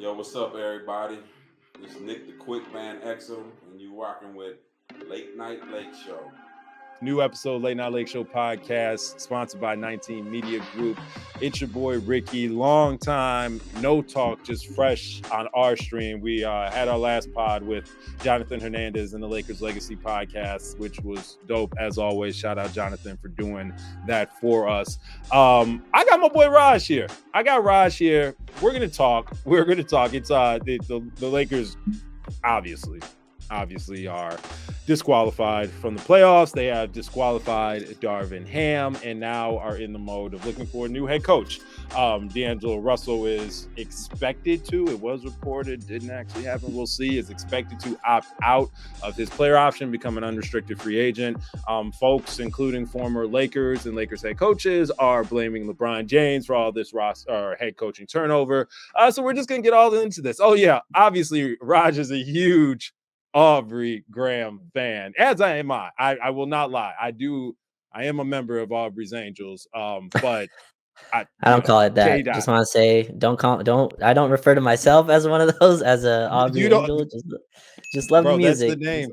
Yo, what's up, everybody? This Nick the Quick Van Exel, and you rocking with Late Night Lake Show. New episode, Late Night Lake Show podcast, sponsored by 19 Media Group. It's your boy Ricky. Long time, no talk, just fresh on our stream. We had our last pod with Jonathan Hernandez and the Lakers Legacy podcast, which was dope as always. Shout out Jonathan for doing that for us. I got my boy Raj here. We're gonna talk. It's the Lakers obviously are disqualified from the playoffs. They have disqualified Darvin Ham and now are in the mode of looking for a new head coach. D'Angelo Russell is expected to, it was reported, didn't actually happen, we'll see, is expected to opt out of his player option, become an unrestricted free agent. Folks, including former Lakers and Lakers head coaches, are blaming LeBron James for all this head coaching turnover. So we're just going to get all into this. Oh yeah, obviously Raj is a huge Aubrey Graham fan, as I am. I will not lie. I am a member of Aubrey's Angels. But I don't call it that. J-Dot. Just want to say, I don't refer to myself as one of those, as a Aubrey Angel. Just love the music. That's the name.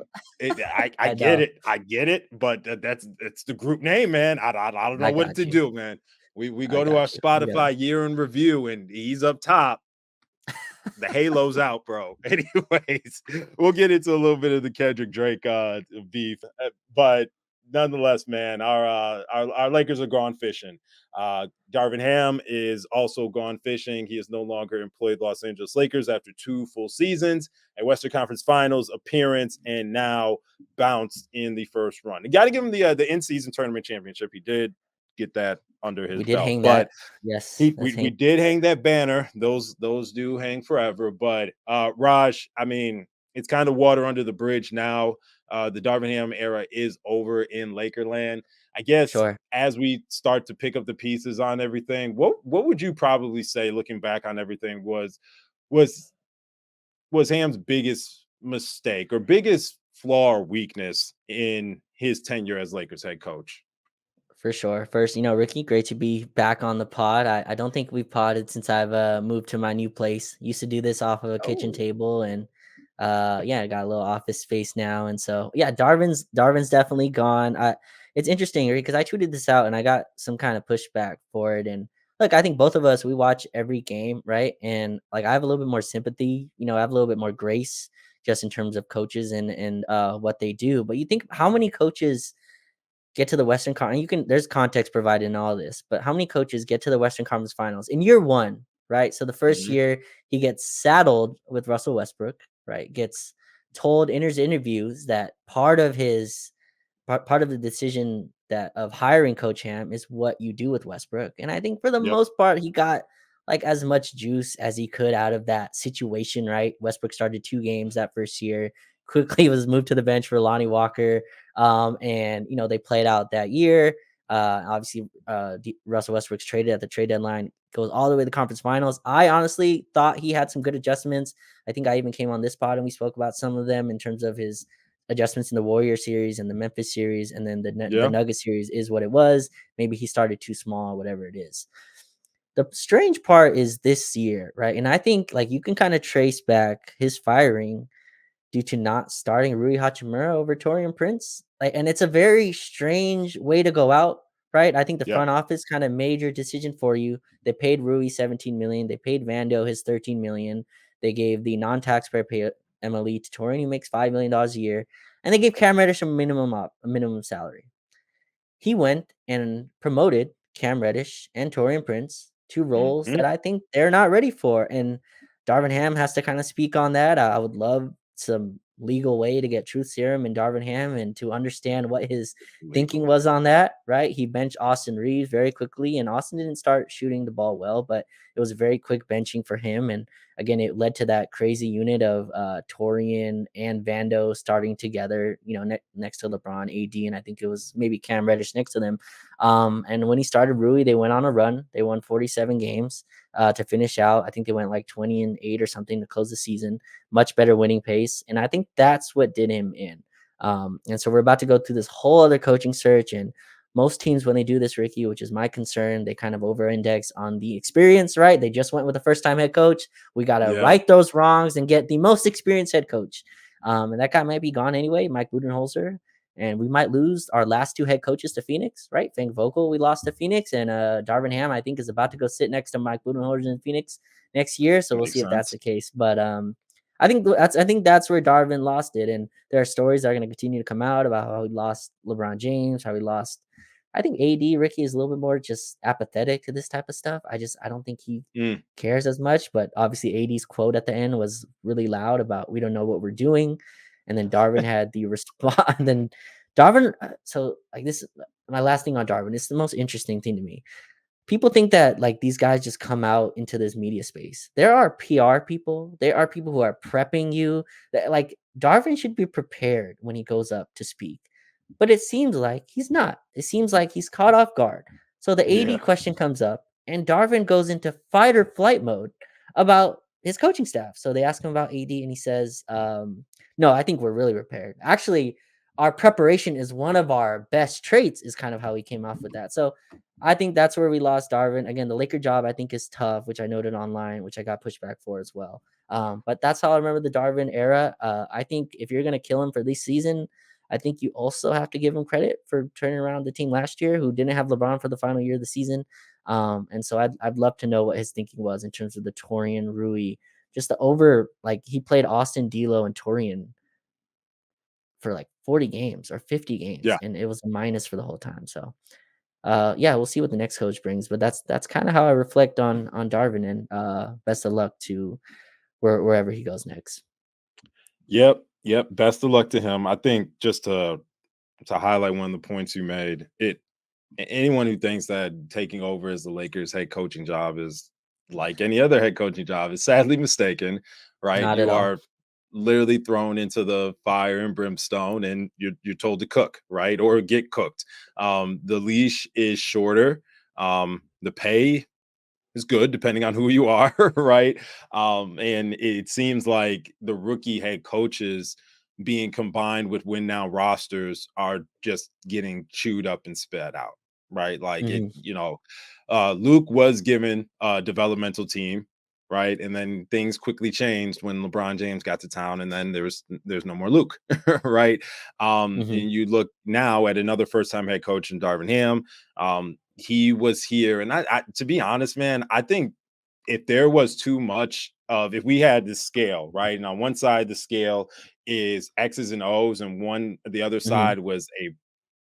I get it. I get it. But it's the group name, man. I don't know what to do, man. We go to our Spotify year in review, and he's up top. The halo's out, bro. Anyways, we'll get into a little bit of the Kendrick Drake beef, but nonetheless, man, our Lakers are gone fishing. Darvin Ham is also gone fishing. He is no longer employed Los Angeles Lakers after 2 full seasons, a Western Conference Finals appearance, and now bounced in the first run. You got to give him the in-season tournament championship. He did get that under his belt. Hang that. Yes, we did hang that banner. Those do hang forever. But Raj, I mean, it's kind of water under the bridge now. The Darvin Ham era is over in Lakerland. I guess as we start to pick up the pieces on everything, what would you probably say, looking back on everything, was Ham's biggest mistake or biggest flaw or weakness in his tenure as Lakers head coach? For sure. First, Ricky, great to be back on the pod. I don't think we've podded since I've moved to my new place. Used to do this off of a kitchen table, and I got a little office space now. And so, Darvin's definitely gone. It's interesting because I tweeted this out and I got some kind of pushback for it. And look, I think both of us, we watch every game, right? And like I have a little bit more sympathy, I have a little bit more grace just in terms of coaches and what they do. But you think how many coaches get to the Western Conference? There's context provided in all this, but how many coaches get to the Western Conference Finals in year one, right? So the first year he gets saddled with Russell Westbrook, right? Gets told in his interviews that part of the decision of hiring Coach Ham is what you do with Westbrook. And I think for the most part, he got like as much juice as he could out of that situation, right? Westbrook started 2 games that first year, quickly was moved to the bench for Lonnie Walker. And they played out that year. Obviously, Russell Westbrook's traded at the trade deadline, goes all the way to the conference finals. I honestly thought he had some good adjustments. I think I even came on this pod and we spoke about some of them in terms of his adjustments in the Warrior series and the Memphis series, and then the Nuggets series is what it was. Maybe he started too small, whatever it is. The strange part is this year, right? And I think like you can kind of trace back his firing due to not starting Rui Hachimura over Taurean Prince. And it's a very strange way to go out, right? I think the front office kind of made your decision for you. They paid Rui $17 million. They paid Vando his $13 million. They gave the non-taxpayer pay MLE to Taurean, who makes $5 million a year. And they gave Cam Reddish a minimum salary. He went and promoted Cam Reddish and Taurean Prince to roles that I think they're not ready for. And Darvin Ham has to kind of speak on that. I would love some legal way to get truth serum in Darvin Ham and to understand what his thinking was on that, right? He benched Austin Reeves very quickly, and Austin didn't start shooting the ball well, but it was a very quick benching for him. And again, it led to that crazy unit of Taurean and Vando starting together, next to LeBron, AD, and I think it was maybe Cam Reddish next to them. And when he started Rui, they went on a run. They won 47 games to finish out. I think they went like 20-8 or something to close the season. Much better winning pace. And I think that's what did him in. And so we're about to go through this whole other coaching search. And most teams, when they do this, Ricky, which is my concern, they kind of over-index on the experience, right? They just went with a first-time head coach. We got to Yeah, right those wrongs and get the most experienced head coach. And that guy might be gone anyway, Mike Budenholzer. And we might lose our last two head coaches to Phoenix, right? Frank Vogel, we lost to Phoenix, and Darvin Ham, I think, is about to go sit next to Mike Budenholzer in Phoenix next year. So we'll makes see if that's sense. the case. But I think that's where Darvin lost it. And there are stories that are going to continue to come out about how he lost LeBron James, how he lost. I think AD Ricky is a little bit more just apathetic to this type of stuff. I don't think he Mm, cares as much. But obviously, AD's quote at the end was really loud about we don't know what we're doing. And then Darvin had the response. And then Darvin. So like this, my last thing on Darvin. It's the most interesting thing to me. People think that like these guys just come out into this media space. There are PR people. There are people who are prepping you. That like Darvin should be prepared when he goes up to speak. But it seems like he's not. It seems like he's caught off guard. So the yeah, AD question comes up, and Darvin goes into fight or flight mode about his coaching staff. So they ask him about AD, and he says, "No, I think we're really prepared. Actually, our preparation is one of our best traits." Is kind of how he came off with that. So I think that's where we lost Darvin. Again, the Laker job I think is tough, which I noted online, which I got pushback for as well. But that's how I remember the Darvin era. I think if you're gonna kill him for this season, I think you also have to give him credit for turning around the team last year, who didn't have LeBron for the final year of the season. And so I'd love to know what his thinking was in terms of the Torian Rui, just the over like he played Austin D'Lo and Torian for like 40 games or 50 games, yeah. and it was a minus for the whole time. So yeah, we'll see what the next coach brings, but that's kind of how I reflect on Darvin, and best of luck to wherever he goes next. Yep, yep. Best of luck to him. I think just to highlight one of the points you made, anyone who thinks that taking over as the Lakers head coaching job is like any other head coaching job is sadly mistaken, right? Not at You all. are literally thrown into the fire and brimstone and you're told to cook, right? Or get cooked. The leash is shorter. The pay is good depending on who you are, right? And it seems like the rookie head coaches being combined with win now rosters are just getting chewed up and spit out, right? Like Mhm. Luke was given a developmental team, right? And then things quickly changed when LeBron James got to town, and then there's no more Luke, right? Mhm. And you look now at another first time head coach in Darvin Ham. He was here, and to be honest, man, I think if there was too much of if we had the scale, right? And on one side the scale is X's and O's, and the other Mhm. side was a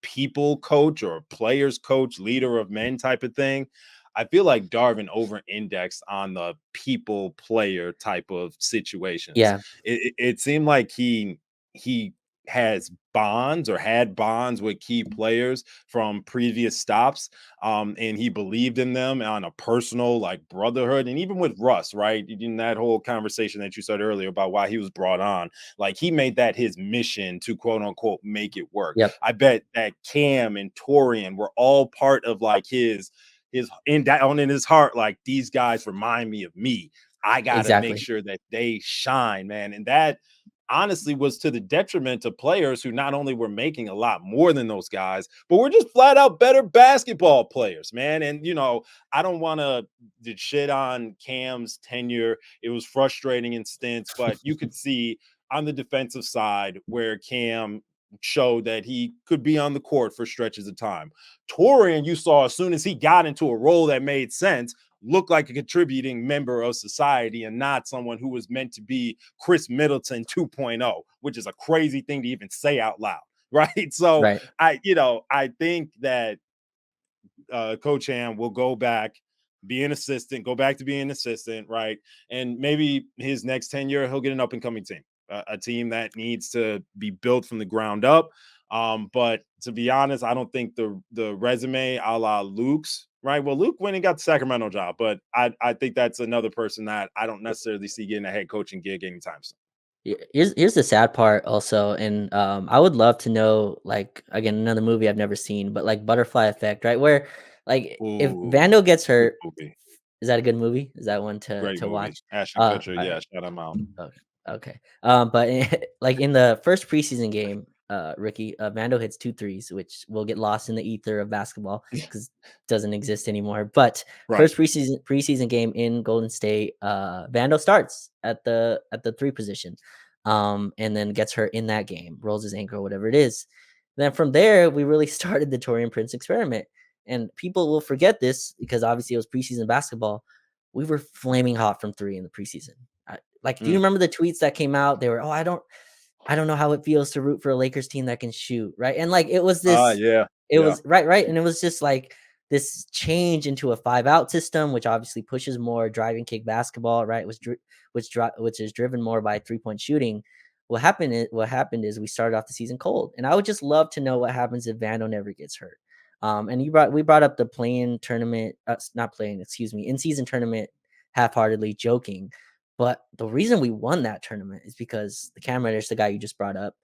people coach or players coach, leader of men type of thing. I feel like Darvin over indexed on the people player type of situations. Yeah, It seemed like he has bonds or had bonds with key players from previous stops, and he believed in them on a personal like brotherhood. And even with Russ, right, in that whole conversation that you said earlier about why he was brought on, like he made that his mission to quote unquote make it work. yep, I bet that Cam and Torian were all part of like his in down in his heart, like these guys remind me of me. I gotta make exactly. sure that they shine, man. And that honestly was to the detriment of players who not only were making a lot more than those guys, but were just flat out better basketball players, man. And I don't want to shit on Cam's tenure. It was frustrating in stints, but you could see on the defensive side where Cam showed that he could be on the court for stretches of time. Torian, you saw as soon as he got into a role that made sense, looked like a contributing member of society and not someone who was meant to be Chris Middleton 2.0, which is a crazy thing to even say out loud, right? So Right. I think that Coach Ham will go back, be an assistant, go back to being an assistant, right? And maybe his next tenure, he'll get an up and coming team, a team that needs to be built from the ground up. But to be honest, I don't think the resume a la Luke's, right? Well, Luke went and got the Sacramento job, but I think that's another person that I don't necessarily see getting a head coaching gig anytime soon. Here's the sad part also, and I would love to know, like, again, another movie I've never seen, but like Butterfly Effect, right? Where like if Ooh, Vando gets good hurt, movie, is that a good movie? Is that one to great movie. watch? Ashton Kutcher, All right. yeah, shout him out. Okay. Okay. But like in the first preseason game, Ricky, Vando hits 2 threes, which will get lost in the ether of basketball because it doesn't exist anymore. But Right. first preseason game in Golden State, Vando starts at the 3 position, and then gets hurt in that game, rolls his ankle, whatever it is. Then from there, we really started the Taurean Prince experiment. And people will forget this because obviously it was preseason basketball. We were flaming hot from 3 in the preseason. Like, do you remember the tweets that came out? They were, "Oh, I don't know how it feels to root for a Lakers team that can shoot," right? And like it was this, Yeah. it was right, and it was just like this change into a 5-out system, which obviously pushes more drive and kick basketball, right? Which is driven more by 3-point shooting. What happened is we started off the season cold, and I would just love to know what happens if Vando never gets hurt. And we brought up the playing tournament, not playing, excuse me, in season tournament, half-heartedly joking. But the reason we won that tournament is because the Cam Reddish, the guy you just brought up,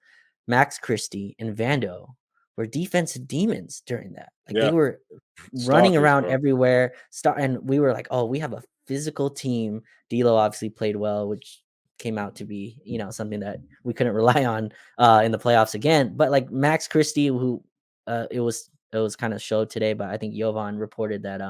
Max Christie and Vando were defensive demons during that. Like they were running around everywhere. And we were like, oh, we have a physical team. D'Lo obviously played well, which came out to be, something that we couldn't rely on in the playoffs again. But like Max Christie, who it was kind of showed today, but I think Jovan reported that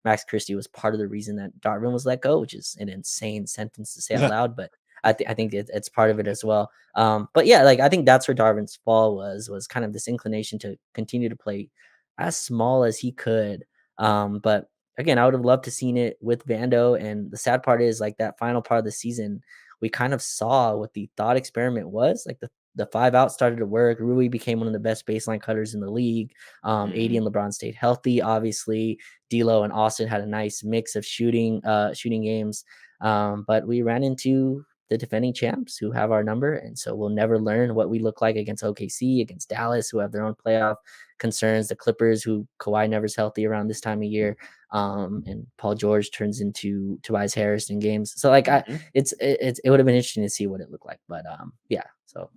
Max Christie was part of the reason that Darvin was let go, which is an insane sentence to say out loud, but I think it's part of it as well. But yeah, like I think that's where Darvin's fall was kind of this inclination to continue to play as small as he could. But again, I would have loved to seen it with Vando. And the sad part is like that final part of the season, we kind of saw what the thought experiment was. Like the 5-out started to work. Rui became one of the best baseline cutters in the league. AD and LeBron stayed healthy. Obviously, D'Lo and Austin had a nice mix of shooting games. But we ran into the defending champs who have our number. And so we'll never learn what we look like against OKC, against Dallas, who have their own playoff concerns, the Clippers, who Kawhi never's healthy around this time of year. And Paul George turns into Tobias Harris in games. So like it would have been interesting to see what it looked like. But yeah, so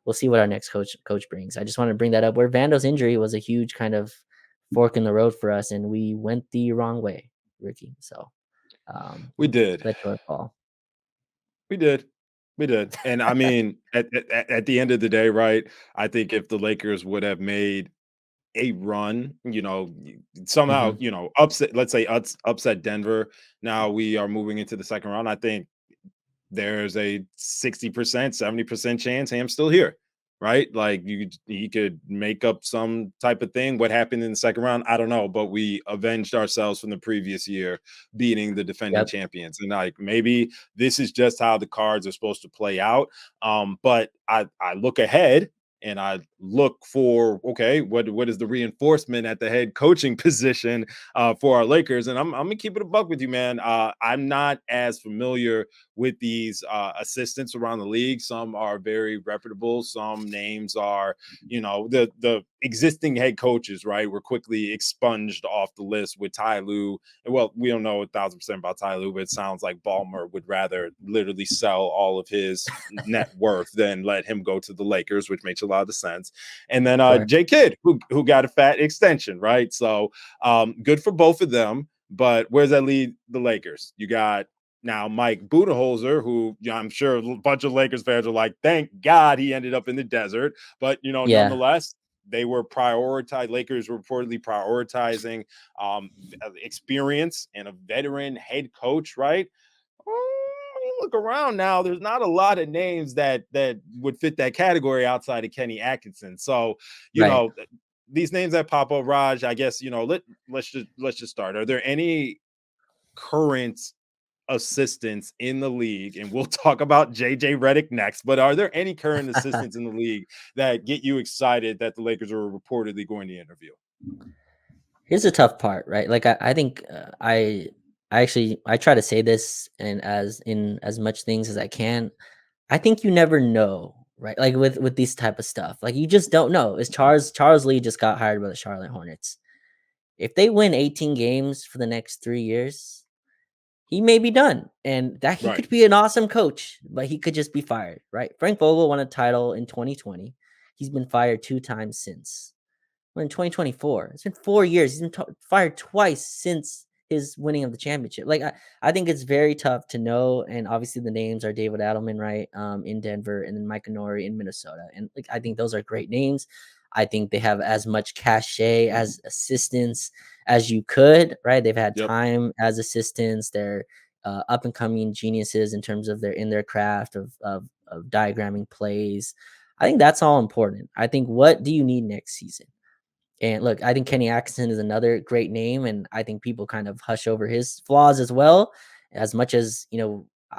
we'll see what our next coach brings. I just want to bring that up where Vando's injury was a huge kind of fork in the road for us, and we went the wrong way, Ricky. So we did. Led to our fall. We did. And I mean, at the end of the day, right? I think if the Lakers would have made a run, somehow, upset, let's say upset Denver. Now we are moving into the second round. I think there's a 60%, 70% chance Ham's still here, right? Like he could make up some type of thing. What happened in the second round, I don't know, but we avenged ourselves from the previous year beating the defending champions. And like maybe this is just how the cards are supposed to play out. But I look ahead and I look for, okay, what is the reinforcement at the head coaching position for our Lakers? And I'm gonna keep it a buck with you, man. I'm not as familiar with these assistants around the league. Some are very reputable. Some names are, the existing head coaches, right, were quickly expunged off the list with Ty Lue. Well, we don't know 1,000% about Ty Lue, but it sounds like Ballmer would rather literally sell all of his net worth than let him go to the Lakers, which makes a lot of sense. And then Jay Kidd, who got a fat extension, right? So good for both of them. But where's that lead the Lakers? You got now Mike Budenholzer, who I'm sure a bunch of Lakers fans are like, thank God he ended up in the desert. But, nonetheless, they were prioritized. Lakers were reportedly prioritizing experience and a veteran head coach, right? Look around now, there's not a lot of names that would fit that category outside of Kenny Atkinson. So, these names that pop up, Raj, I guess, let's just start. Are there any current assistants in the league, and we'll talk about JJ Redick next, but are there any current assistants in the league that get you excited that the Lakers are reportedly going to interview? Here's the tough part, right? Like I think I try to say this and in as much things as I can. I think you never know, right? Like with these type of stuff, like you just don't know. Is Charles Lee just got hired by the Charlotte Hornets? If they win 18 games for the next 3 years, he may be done, and that he could be an awesome coach, but he could just be fired, right? Frank Vogel won a title in 2020. He's been fired 2 times since. We're in 2024. It's been 4 years. He's been fired twice since his winning of the championship. Like I think it's very tough to know. And obviously the names are David Adelman, right? In Denver, and then Mike Nori in Minnesota. And like I think those are great names. I think they have as much cachet as assistants as you could, right? They've had Yep. time as assistants. They're up and coming geniuses in terms of their craft of diagramming plays. I think that's all important. I think what do you need next season? And look, I think Kenny Atkinson is another great name, and I think people kind of hush over his flaws as well. As much as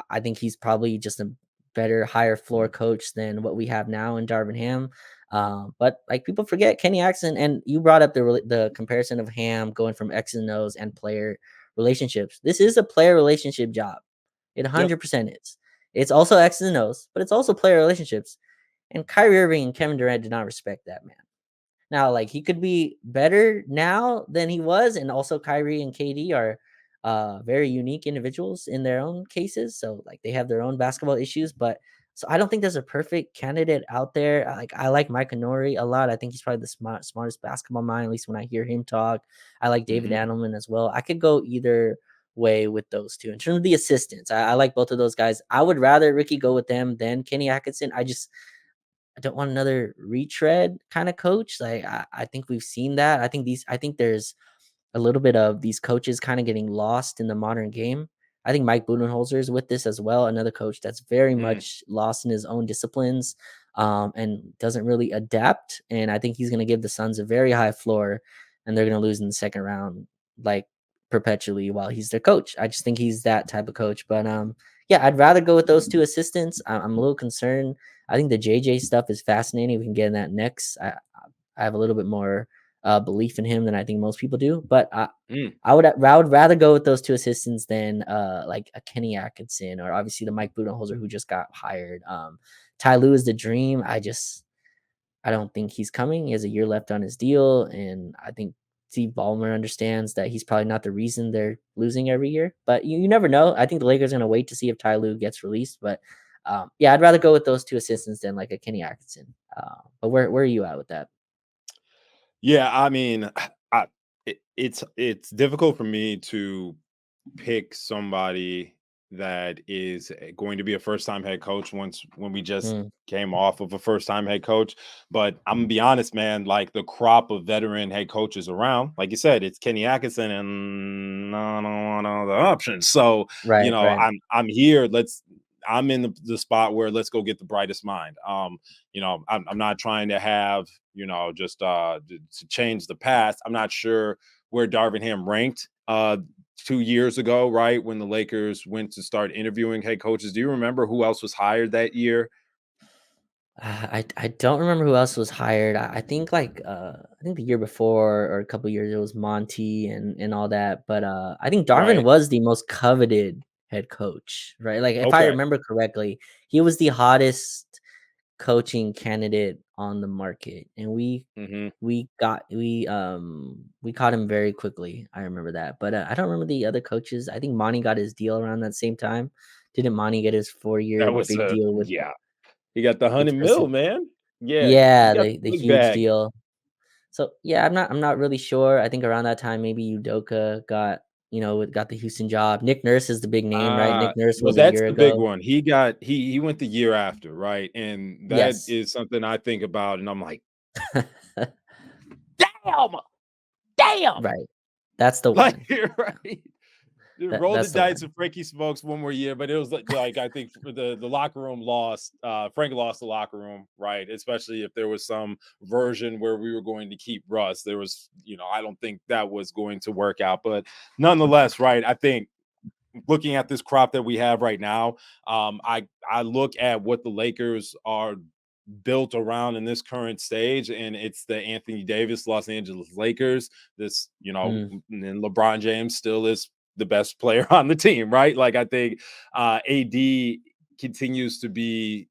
I think he's probably just a better, higher floor coach than what we have now in Darvin Ham. But like people forget Kenny Atkinson, and you brought up the comparison of Ham going from X and O's and player relationships. This is a player relationship job. It Yep. 100% is. It's also X's and O's, but it's also player relationships. And Kyrie Irving and Kevin Durant did not respect that man. Now, like he could be better now than he was, and also Kyrie and KD are very unique individuals in their own cases. So like they have their own basketball issues, but so I don't think there's a perfect candidate out there. I like Mike Nori a lot. I think he's probably the smartest basketball mind, at least when I hear him talk. I like David Mm-hmm. Adelman as well. I could go either way with those two. In terms of the assistants, I like both of those guys. I would rather Ricky go with them than Kenny Atkinson. I don't want another retread kind of coach. Like I think we've seen that. I think there's a little bit of these coaches kind of getting lost in the modern game. I think Mike Budenholzer is with this as well. Another coach that's very Mm. much lost in his own disciplines, and doesn't really adapt. And I think he's going to give the Suns a very high floor, and they're going to lose in the second round, like perpetually while he's their coach. I just think he's that type of coach. But yeah, I'd rather go with those two assistants. I'm a little concerned. I think the JJ stuff is fascinating. We can get in that next. I have a little bit more belief in him than I think most people do. But Mm. I would rather go with those two assistants than like a Kenny Atkinson or obviously the Mike Budenholzer who just got hired. Ty Lue is the dream. I don't think he's coming. He has a year left on his deal, and I think Steve Ballmer understands that he's probably not the reason they're losing every year. But you never know. I think the Lakers are going to wait to see if Ty Lue gets released. But yeah, I'd rather go with those two assistants than like a Kenny Atkinson. But where are you at with that? Yeah, I mean, it's difficult for me to pick somebody that is going to be a first-time head coach when we just Mm, came off of a first-time head coach. But I'm gonna be honest, man, like the crop of veteran head coaches around, like you said, it's Kenny Atkinson and no other options. So, right, right. I'm here. I'm in the spot where let's go get the brightest mind. I'm not trying to have, just to change the past. I'm not sure where Darvin Ham ranked 2 years ago, right? When the Lakers went to start interviewing head coaches. Do you remember who else was hired that year? I don't remember who else was hired. I think the year before or a couple years it was Monty and all that. But I think Darvin Right. was the most coveted head coach, right? Like if I Okay. remember correctly, he was the hottest coaching candidate on the market, and Hmm. we caught him very quickly. I remember that, but I don't remember the other coaches. I think Monty got his deal around that same time. Didn't Monty get his 4 year That was big deal yeah. He got the with 100 mil, man. Yeah, he yeah, got the the big huge bag. deal. So yeah, I'm not really sure. I think around that time maybe Udoka got the Houston job. Nick Nurse is the big name, right? Nick Nurse Well, was a that's year the big ago. one. He went the year after, right? And that Yes. is something I think about, and I'm like, damn, damn. Right. That's the Like, one. you're right. Dude, That roll the that's the dice one. with Frankie Smokes one more year, but it was like I think the locker room lost. Frank lost the locker room, right? Especially if there was some version where we were going to keep Russ. There was, I don't think that was going to work out, but nonetheless, right? I think looking at this crop that we have right now, I look at what the Lakers are built around in this current stage, and it's the Anthony Davis Los Angeles Lakers. This, Mm, and LeBron James still is the best player on the team, right? Like I think AD continues to be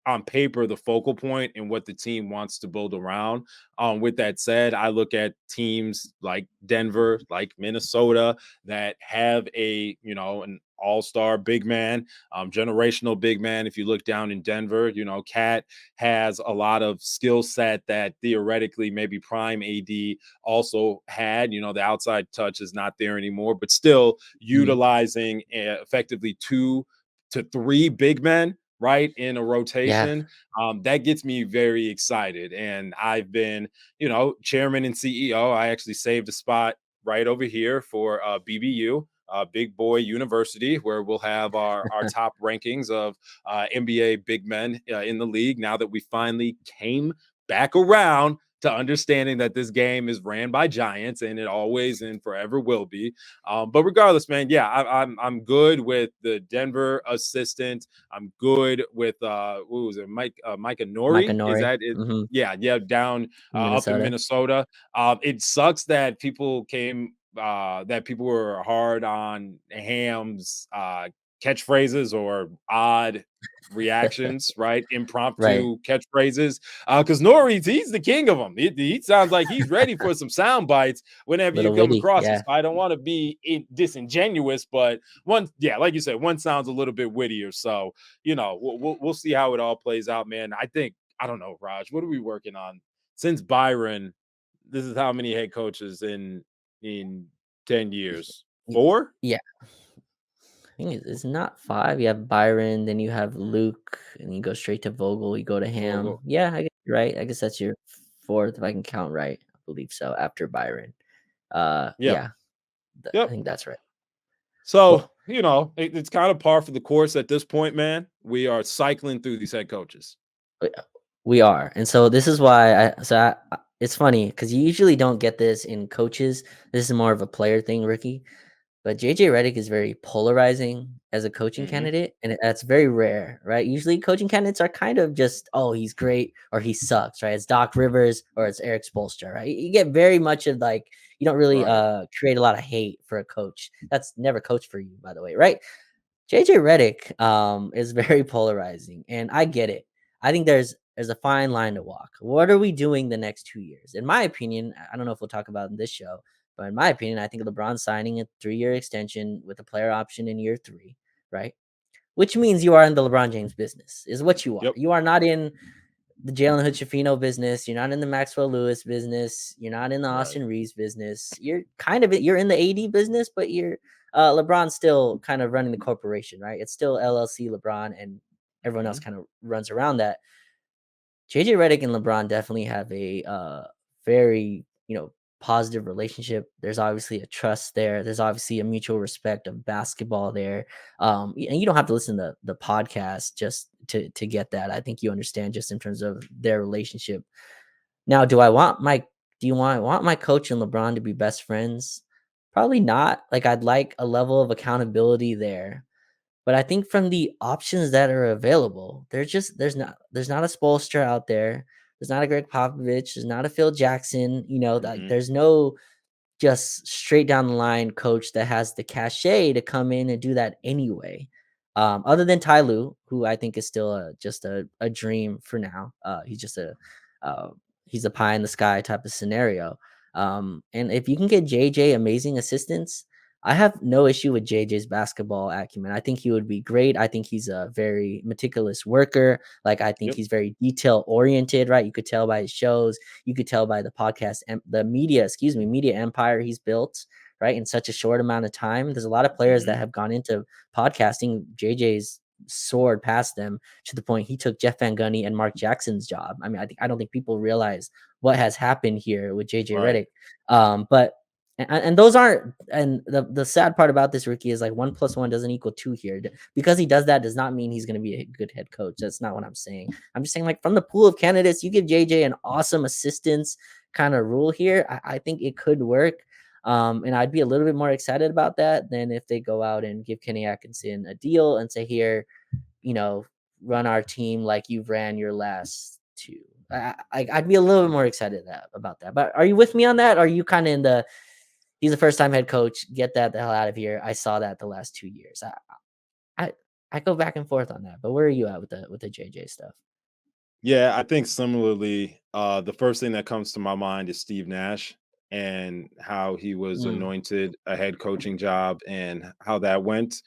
on paper the focal point and what the team wants to build around. With that said, I look at teams like Denver, like Minnesota, that have an all-star big man, generational big man. If you look down in Denver, Cat has a lot of skill set that theoretically maybe prime AD also had. The outside touch is not there anymore, but still utilizing effectively 2 to 3 big men right in a rotation. That gets me very excited. And I've been, chairman and CEO. I actually saved a spot right over here for BBU, Big Boy University, where we'll have our top rankings of NBA big men in the league now that we finally came back around to understanding that this game is ran by giants and it always and forever will be. But regardless, man, yeah, I'm good with the Denver assistant. I'm good with what was it, Micah Nori? Is that it? Yeah, down up in Minnesota. It sucks that people were hard on Ham's catchphrases or odd reactions, right? Impromptu catchphrases. Because Nori, he's the king of them. He sounds like he's ready for some sound bites whenever you come across him. So I don't want to be disingenuous, but like you said, one sounds a little bit wittier. So, we'll see how it all plays out, man. I don't know, Raj, what are we working on? Since Byron, this is how many head coaches in 10 years? 4? Yeah. I think it's not 5. You have Byron, then you have Luke, and you go straight to Vogel. You go to Ham. Vogel. Yeah, I guess you're right. I guess that's your 4th, if I can count right. I believe so. After Byron. Yeah. I think that's right. So, it's kind of par for the course at this point, man. We are cycling through these head coaches. We are. And so this is why it's funny because you usually don't get this in coaches. This is more of a player thing, Ricky. But JJ Redick is very polarizing as a coaching candidate, and that's very rare, right? Usually coaching candidates are kind of just, oh, he's great or he sucks, right? It's Doc Rivers or it's Eric Spoelstra, right? You get very much of you don't really create a lot of hate for a coach. That's never coached for you, by the way, right? JJ Redick is very polarizing, and I get it. I think there's a fine line to walk. What are we doing the next 2 years? In my opinion, I don't know if we'll talk about it in this show, but in my opinion, I think LeBron signing a 3-year extension with a player option in year 3, right? Which means you are in the LeBron James business, is what you are. Yep. You are not in the Jalen Hood-Schifino business. You're not in the Maxwell Lewis business. You're not in the Austin Reeves business. You're in the AD business, but you're LeBron's still kind of running the corporation, right? It's still LLC LeBron, and everyone else kind of runs around that. JJ Redick and LeBron definitely have a very, positive relationship. There's obviously a trust there. There's obviously a mutual respect of basketball there. And you don't have to listen to the podcast just to get that. I think you understand just in terms of their relationship. Now, do you want my coach and LeBron to be best friends? Probably not. I'd like a level of accountability there. But I think from the options that are available, there's not a Spoelstra out there. There's not a Greg Popovich. There's not a Phil Jackson. There's no just straight down the line coach that has the cachet to come in and do that anyway. Other than Ty Lue, who I think is still just a dream for now. He's just he's a pie in the sky type of scenario. And if you can get JJ amazing assistants, I have no issue with JJ's basketball acumen. I think he would be great. I think he's a very meticulous worker. I think he's very detail oriented, right? You could tell by his shows. You could tell by the podcast and the media empire he's built, right? In such a short amount of time. There's a lot of players that have gone into podcasting. JJ's soared past them to the point he took Jeff Van Gundy and Mark Jackson's job. I mean, I don't think people realize what has happened here with JJ Redick. But those aren't, and the sad part about this, Ricky, is 1 + 1 doesn't equal 2 here. Because he does that does not mean he's going to be a good head coach. That's not what I'm saying. I'm just saying, from the pool of candidates, you give JJ an awesome assistance kind of rule here. I think it could work. And I'd be a little bit more excited about that than if they go out and give Kenny Atkinson a deal and say, here, run our team like you've ran your last 2. I'd be a little bit more excited about that. But are you with me on that? Are you kind of in the, he's a first-time head coach, get that the hell out of here? I saw that the last 2 years. I go back and forth on that. But where are you at with the JJ stuff? Yeah, I think similarly, the first thing that comes to my mind is Steve Nash and how he was anointed a head coaching job and how that went.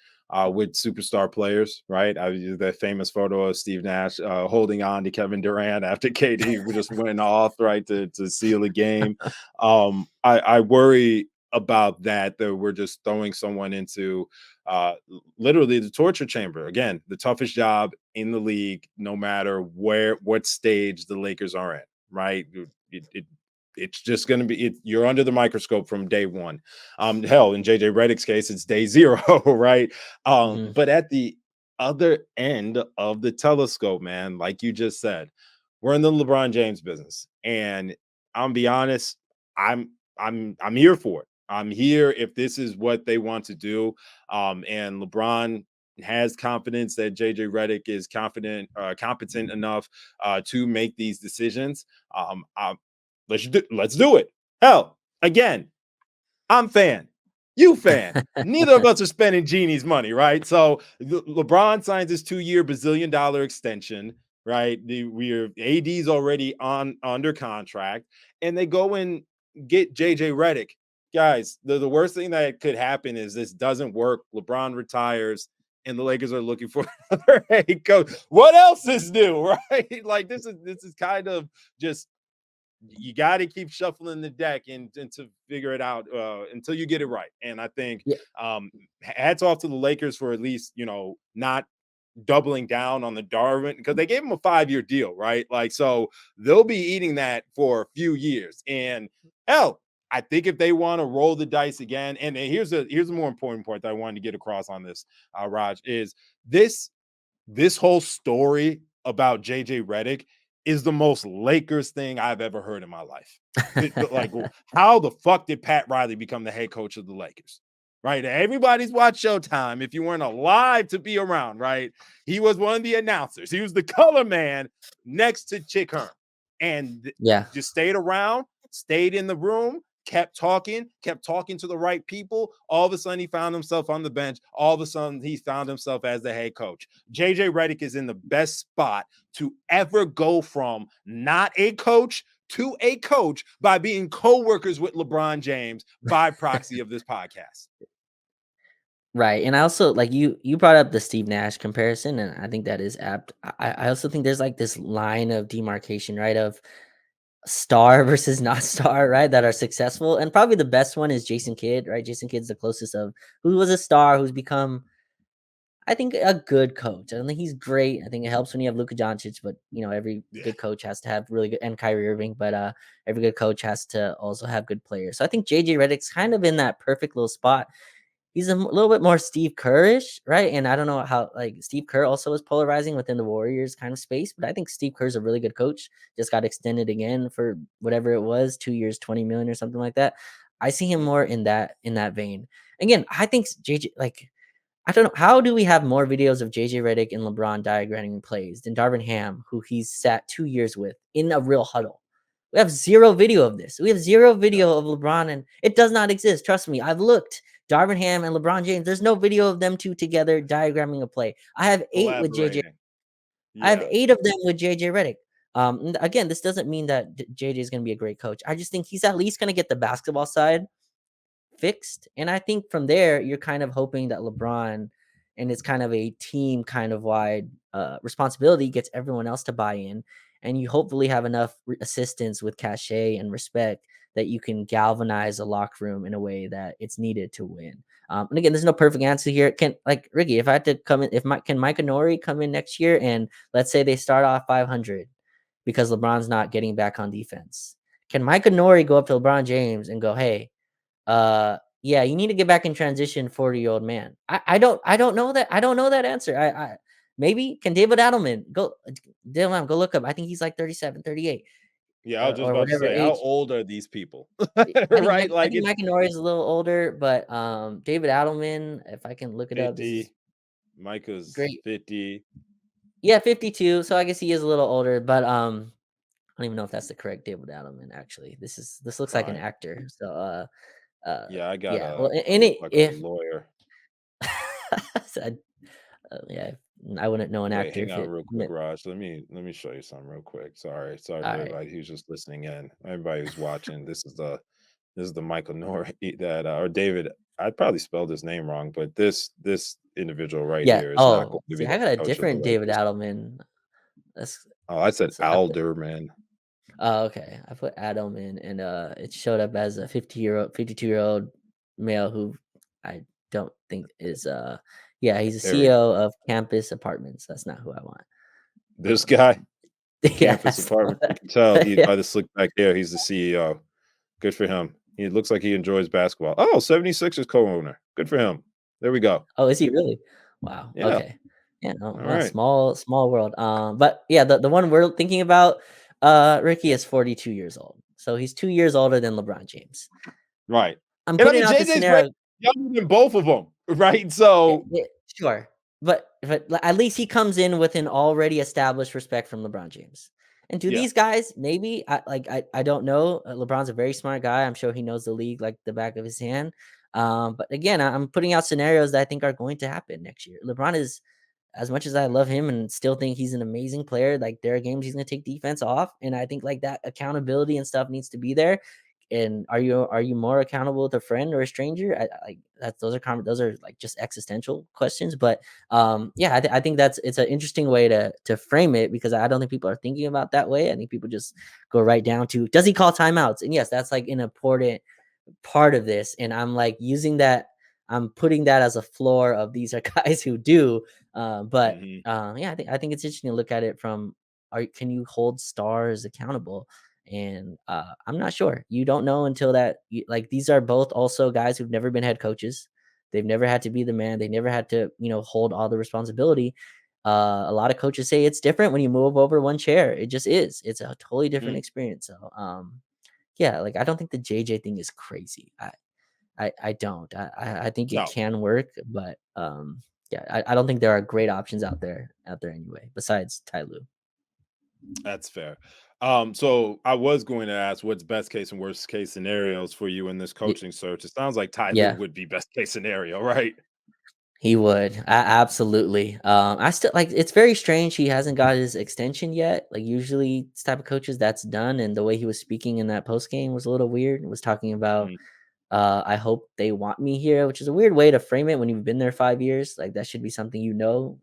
with superstar players, right? That famous photo of Steve Nash holding on to Kevin Durant after KD just went off, right, to seal the game. I worry about that we're just throwing someone into literally the torture chamber. Again, the toughest job in the league, no matter what stage the Lakers are in, right? It's just going to be you're under the microscope from day one. Hell, in JJ Redick's case, it's day zero, right? Mhm. But at the other end of the telescope, man, like you just said, we're in the LeBron James business, and I'm be honest, I'm here for it. I'm here if this is what they want to do. And LeBron has confidence that JJ Redick is competent enough to make these decisions. I, let's do it. Hell, again, I'm fan. You fan. Neither of us are spending Genie's money, right? So LeBron signs his 2-year $bazillion extension, right? We're AD's already on under contract, and they go and get JJ Redick. Guys, the worst thing that could happen is this doesn't work. LeBron retires, and the Lakers are looking for another head coach. What else is new, right? Like this is kind of just you got to keep shuffling the deck and to figure it out until you get it right. And I think Yeah. hats off to the Lakers for at least not doubling down on the Darvin because they gave him a 5-year deal, right? Like so they'll be eating that for a few years. And hell, I think if they want to roll the dice again, and here's a more important point that I wanted to get across on this, Raj, is this whole story about JJ Redick is the most Lakers thing I've ever heard in my life. Like, how the fuck did Pat Riley become the head coach of the Lakers? Right? Everybody's watched Showtime. If you weren't alive to be around, right? He was one of the announcers. He was the color man next to Chick Hearn, and Yeah. just stayed around, stayed in the room, kept talking to the right people. All of a sudden, he found himself on the bench. All of a sudden, he found himself as the head coach. JJ Redick is in the best spot to ever go from not a coach to a coach by being co-workers with LeBron James by proxy of this podcast. Right, and I also like you brought up the Steve Nash comparison, and I think that is apt. I also think there's like this line of demarcation, right, of star versus not star, right, that are successful, and probably the best one is Jason Kidd, right? Jason Kidd's the closest of who was a star, who's become, I think, a good coach. I don't think he's great. I think it helps when you have Luka Doncic, but every Yeah. good coach has to have really good, and Kyrie Irving, but every good coach has to also have good players. So I think JJ Redick's kind of in that perfect little spot. He's a little bit more Steve Kerrish, right? And I don't know how like Steve Kerr also is polarizing within the Warriors kind of space, but I think Steve Kerr's a really good coach. Just got extended again for whatever it was, 2 years, 20 million or something like that. I see him more in that vein. Again, I think JJ like I don't know how do we have more videos of JJ Redick and LeBron diagramming plays than Darvin Ham, who he's sat 2 years with in a real huddle. We have zero video of this. We have zero video of LeBron, and it does not exist. Trust me, I've looked. Darvin Ham and LeBron James. There's no video of them two together diagramming a play. I have 8 with JJ. Collaborating. I have Yeah. 8 of them with JJ Redick. Again, this doesn't mean that JJ is going to be a great coach. I just think he's at least going to get the basketball side fixed. And I think from there, you're kind of hoping that LeBron and it's kind of a team kind of wide responsibility gets everyone else to buy in. And you hopefully have enough assistance with cachet and respect that you can galvanize a locker room in a way that it's needed to win. And again, there's no perfect answer here. Can like Ricky, if I had to come in, can Mike Nori come in next year and let's say they start off 500 because LeBron's not getting back on defense? Can Mike Nori go up to LeBron James and go, "Hey, yeah, you need to get back in transition, 40-year-old man." I don't know that. I don't know that answer. I maybe can David Adelman go look up. I think he's like 37, 38, Yeah, I was just or about to whatever say, how age. old are these people? I Right? Like think it's Mike Nori is a little older, but David Adelman, if I can look it up, this is 50. Micah's great. 50. Yeah, 52. So I guess he is a little older, but I don't even know if that's the correct David Adelman. Actually, this looks like an Fine. actor. So Yeah, I got yeah. Well, I and look it like a if lawyer. so yeah, I wouldn't know an Wait, actor hang if on it. real quick, Raj. Let me show you something real quick. Sorry All for right. everybody who's just listening in. Everybody who's watching. This is the Michael Nori that or David I probably spelled his name wrong, but this individual right Yeah. here is not going Oh, to see, be the I got head a coach of the different David Lakers. Adelman. That's Oh, I said so I put Alderman. oh, okay. I put Adelman and it showed up as a 52-year-old male who I don't think is yeah, he's a There we go. CEO of Campus Apartments. That's not who I want. This guy, Yeah, Campus that's the one. Apartment. You can tell he Yeah. by the slick back hair, he's the CEO. Good for him. He looks like he enjoys basketball. Oh, 76ers co-owner. Good for him. There we go. Oh, is he really? Wow. Yeah. Okay. Yeah, no, All wow, right. small world. But yeah, the one we're thinking about, Ricky is 42 years old. So he's 2 years older than LeBron James. Right. I'm And I putting mean, out the JJ's way scenario. younger than both of them, right? Yeah, So, yeah, sure. But at least he comes in with an already established respect from LeBron James. And to yeah. these guys, maybe I don't know. LeBron's a very smart guy. I'm sure he knows the league like the back of his hand. But again, I'm putting out scenarios that I think are going to happen next year. LeBron is, as much as I love him and still think he's an amazing player, like there are games he's going to take defense off, and I think like that accountability and stuff needs to be there. And are you more accountable with a friend or a stranger? Like that's those are like just existential questions. But yeah, I think it's an interesting way to frame it because I don't think people are thinking about that way. I think people just go right down to does he call timeouts? And yes, that's like an important part of this. And I'm like using that. I'm putting that as a floor of these are guys who do. But Mhm. yeah, I think it's interesting to look at it from can you hold stars accountable? And I'm not sure. You don't know until like these are both also guys who've never been head coaches. They've never had to be the man. They never had to, hold all the responsibility. A lot of coaches say it's different when you move over one chair. It just is. It's a totally different Mhm. experience. So, yeah, like I don't think the JJ thing is crazy. I don't. I think it No, can work, but yeah, I don't think there are great options out there anyway. Besides Ty Lue. that's fair. So I was going to ask what's best case and worst case scenarios for you in this Ye- coaching search. It sounds like Ty Lue Yeah, would be best case scenario, right? he would. Absolutely. I still like it's very strange he hasn't got his extension yet. Like usually this type of coaches that's done, and the way he was speaking in that post game was a little weird. It was talking about Mhm. I hope they want me here, which is a weird way to frame it when you've been there 5 years. Like that should be something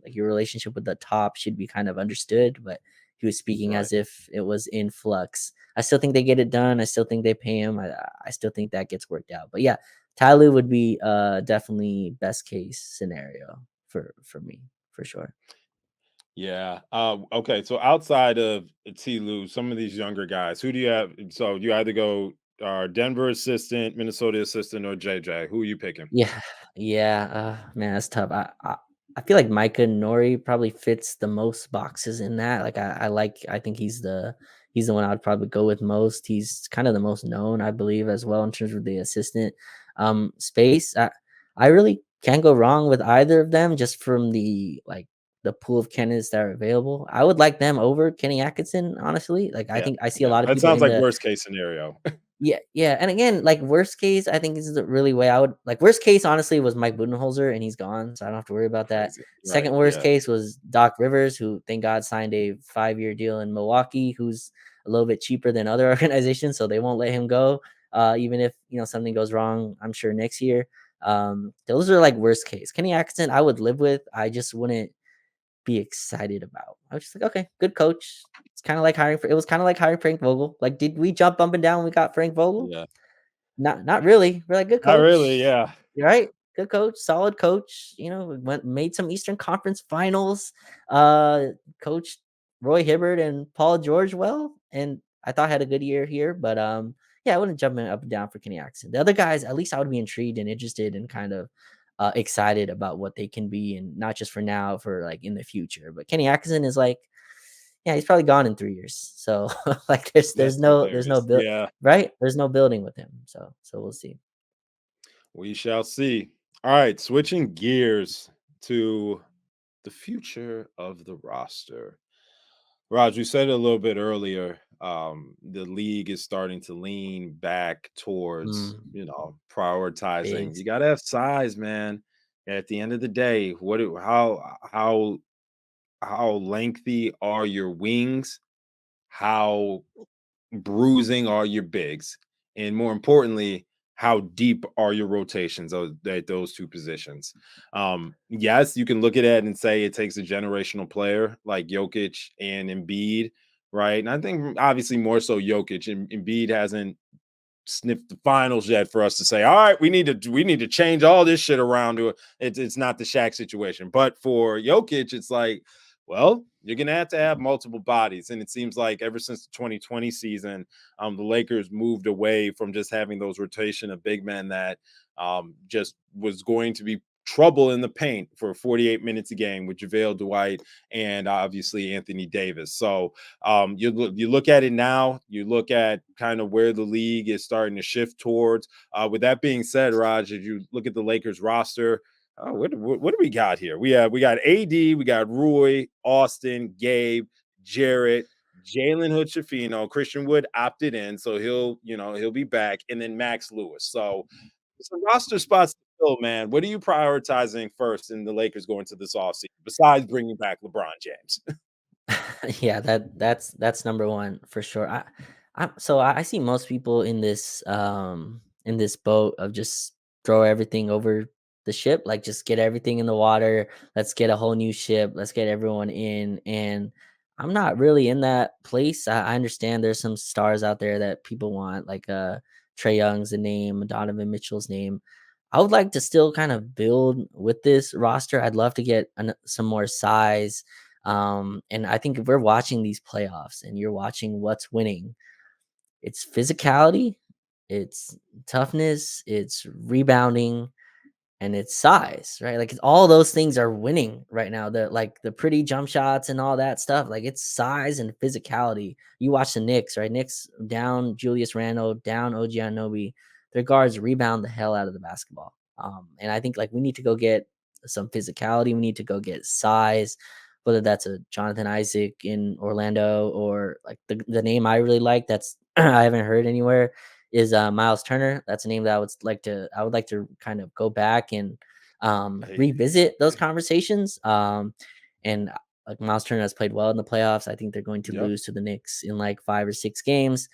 like your relationship with the top should be kind of understood. But he was speaking Right. as if it was in flux. I still think they get it done. I still think they pay him. I still think that gets worked out. But yeah, Tyler would be definitely best case scenario for me for sure. Yeah. Okay. So outside of T. Lou, some of these younger guys, who do you have? So you either go Denver assistant, Minnesota assistant, or JJ. Who are you picking? Yeah, yeah, man, that's tough. I feel like Micah Nori probably fits the most boxes in that. Like I think he's the one I would probably go with most. He's kind of the most known, I believe, as well in terms of the assistant space. I really can't go wrong with either of them just from the pool of candidates that are available. I would like them over Kenny Atkinson, honestly. Like I Yeah. think I see a Yeah. lot of That people sounds in like the worst case scenario. yeah, yeah, and again, like worst case, I think this is the really way I would like. Worst case, honestly, was Mike Budenholzer, and he's gone, so I don't have to worry about that. Crazy. Right. Second worst Yeah. case was Doc Rivers, who thank God signed a 5-year deal in Milwaukee, who's a little bit cheaper than other organizations, so they won't let him go, even if something goes wrong. I'm sure next year. Those are like worst case. Kenny Atkinson, I would live with. I just wouldn't be excited about. I was just like, okay, good coach. It's kind of like it was kind of like hiring Frank Vogel. Like, did we jump up and down when we got Frank Vogel? Yeah. Not really. We're like, good Not really. coach, Yeah. right? Good coach, solid coach. Made some Eastern Conference Finals. Coached Roy Hibbert and Paul George well, and I thought had a good year here. But yeah, I wouldn't jump in up and down for Kenny Atkinson. The other guys, at least I would be intrigued and interested and kind of excited about what they can be, and not just for now, for like in the future. But Kenny Atkinson is like, yeah, he's probably gone in 3 years. So like, there's That's there's no there's no hilarious. build Yeah. right. There's no building with him. So we'll see. We shall see. All right. Switching gears to the future of the roster. Raj, you said it a little bit earlier. The league is starting to lean back towards, Mm, prioritizing. bigs. You gotta have size, man. At the end of the day, how lengthy are your wings? How bruising are your bigs? And more importantly, how deep are your rotations at those two positions? Yes, you can look at it and say it takes a generational player like Jokic and Embiid, right? And I think obviously more so Jokic. And Embiid hasn't sniffed the finals yet for us to say, all right, we need to change all this shit around to it. It's not the Shaq situation. But for Jokic, it's like, well, you're gonna have to have multiple bodies. And it seems like ever since the 2020 season, the Lakers moved away from just having those rotation of big men that just was going to be trouble in the paint for 48 minutes a game with JaVale Dwight and obviously Anthony Davis. So you look at it now, you look at kind of where the league is starting to shift towards. With that being said, Raj, if you look at the Lakers roster, what do we got here? We got AD, we got Rui, Austin, Gabe, Jarrett, Jalen Hood Schifino, Christian Wood opted in, so he'll be back, and then Max Lewis. So some roster spots to fill, man. What are you prioritizing first in the Lakers going to this offseason besides bringing back LeBron James? Yeah, that's number one for sure. I see most people in this boat of just throw everything over the ship, like just get everything in the water. Let's get a whole new ship. Let's get everyone in. And I'm not really in that place. I understand there's some stars out there that people want, like Trey Young's the name, Donovan Mitchell's name. I would like to still kind of build with this roster. I'd love to get some more size, and I think if we're watching these playoffs and you're watching what's winning, it's physicality, it's toughness, it's rebounding, and it's size, right? Like all those things are winning right now. The pretty jump shots and all that stuff. Like it's size and physicality. You watch the Knicks, right? Knicks down Julius Randle, down OG Anunoby. Their guards rebound the hell out of the basketball. And I think like we need to go get some physicality. We need to go get size, whether that's a Jonathan Isaac in Orlando or like the name I really like that's I haven't heard anywhere is Miles Turner. That's a name that I would like to kind of go back and Hey, revisit those conversations. And like Miles Turner has played well in the playoffs. I think they're going to yep. lose to the Knicks in like 5 or 6 games.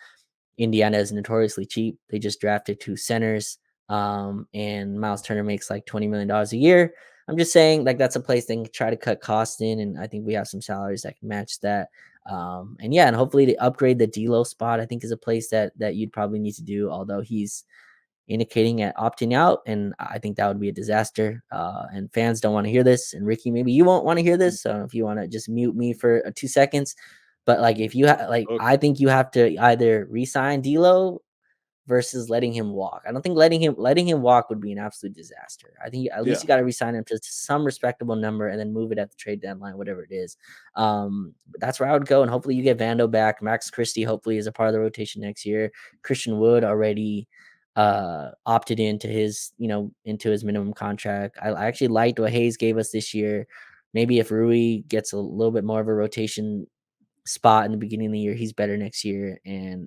Indiana is notoriously cheap. They just drafted 2 centers. And Miles Turner makes like $20 million a year. I'm just saying, like that's a place they can try to cut costs in, and I think we have some salaries that can match that. And yeah, and hopefully to upgrade the D'Lo spot, I think is a place that you'd probably need to do. Although he's indicating at opting out, and I think that would be a disaster. And fans don't want to hear this. And Ricky, maybe you won't want to hear this. So if you want to just mute me for 2 seconds, but like if you like, Look, I think you have to either resign D'Lo versus letting him walk. I don't think letting him walk would be an absolute disaster. I think at least yeah. you got to resign him to some respectable number and then move it at the trade deadline, whatever it is. But that's where I would go, and hopefully you get Vando back. Max Christie hopefully is a part of the rotation next year. Christian Wood already opted into his minimum contract. I actually liked what Hayes gave us this year. Maybe if Rui gets a little bit more of a rotation spot in the beginning of the year, he's better next year. And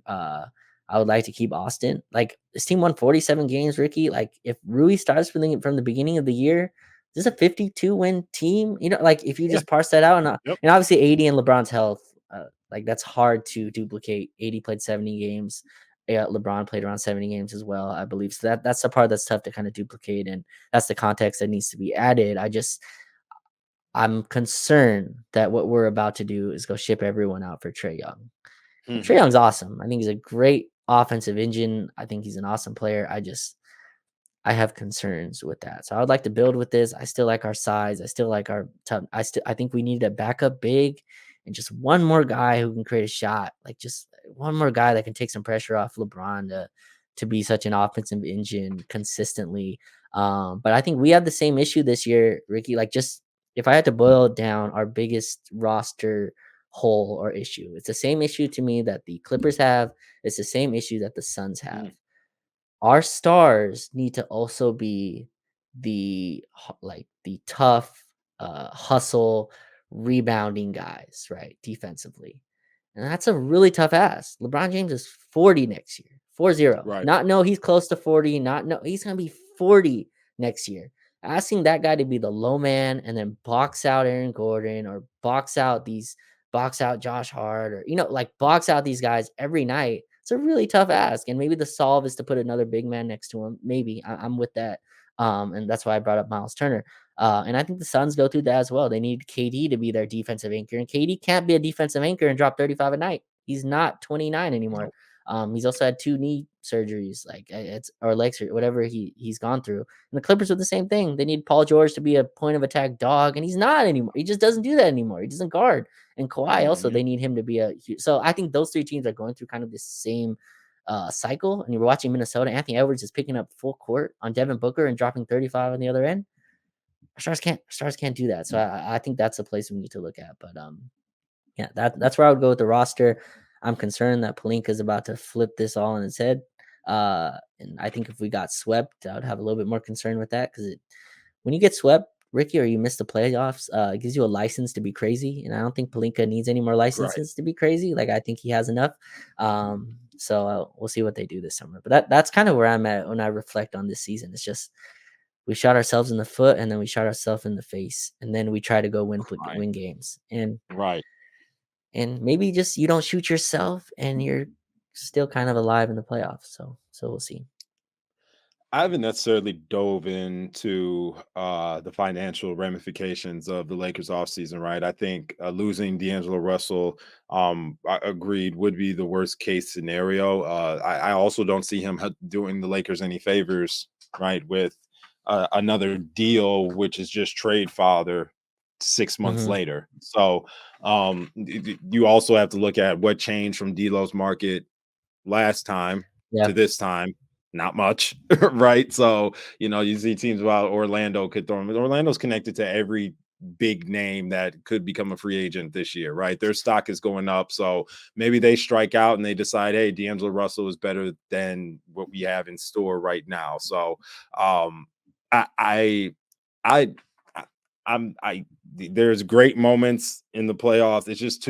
I would like to keep Austin. Like this team won 47 games, Ricky. Like if Rui starts from the beginning of the year, this is a 52 win team. Like if you Yeah. just parse that out, Yep. and obviously 80 and LeBron's health, like that's hard to duplicate. 80 played 70 games. Yeah, LeBron played around 70 games as well, I believe. So that's the part that's tough to kind of duplicate, and that's the context that needs to be added. I'm concerned that what we're about to do is go ship everyone out for Trey Young. And Trey Mhm. Young's awesome. I think he's a great offensive engine. I think he's an awesome player. I have concerns with that. So I would like to build with this. I still like our size. I still like our tough. I think we need a backup big and just one more guy who can create a shot. Like just one more guy that can take some pressure off LeBron to be such an offensive engine consistently. But I think we have the same issue this year, Ricky. Like just if I had to boil down our biggest roster hole or issue, it's the same issue to me that the Clippers have. It's the same issue that the Suns have. Mhm. Our stars need to also be the tough hustle rebounding guys, right? Defensively. And that's a really tough ask. LeBron James is 40 next year. 40. Right. Not know he's close to 40, not know he's going to be 40 next year. Asking that guy to be the low man and then box out Aaron Gordon or box out Josh Hart or like box out these guys every night. It's a really tough ask, and maybe the solve is to put another big man next to him. Maybe I'm with that, and that's why I brought up Miles Turner. And I think the Suns go through that as well. They need KD to be their defensive anchor, and KD can't be a defensive anchor and drop 35 a night. He's not 29 anymore. He's also had 2 knee surgeries, like it's or legs or whatever he's gone through. And the Clippers are the same thing. They need Paul George to be a point of attack dog, and he's not anymore. He just doesn't do that anymore. He doesn't guard. And Kawhi also, they need him to be so I think those 3 teams are going through kind of the same cycle. And you're watching Minnesota. Anthony Edwards is picking up full court on Devin Booker and dropping 35 on the other end. Stars can't do that. So I think that's a place we need to look at. But yeah, that's where I would go with the roster. I'm concerned that Pelinka is about to flip this all on its head. And I think if we got swept, I would have a little bit more concern with that because when you get swept, Ricky, or you miss the playoffs, it gives you a license to be crazy. And I don't think Pelinka needs any more licenses to be crazy. Like, I think he has enough. So we'll see what they do this summer. But that's kind of where I'm at when I reflect on this season. It's just we shot ourselves in the foot and then we shot ourselves in the face. And then we try to go win games. And maybe just you don't shoot yourself and you're still kind of alive in the playoffs. So we'll see. I haven't necessarily dove into the financial ramifications of the Lakers offseason, right? I think losing D'Angelo Russell, I agreed, would be the worst case scenario. I also don't see him doing the Lakers any favors, right, with another deal, which is just trade father 6 months later. So you also have to look at what changed from D'Lo's market last time to this time. Not much, right? So, you see teams about Orlando could throw him. Orlando's connected to every big name that could become a free agent this year, right? Their stock is going up. So maybe they strike out and they decide, hey, D'Angelo Russell is better than what we have in store right now. So there's great moments in the playoffs. It's just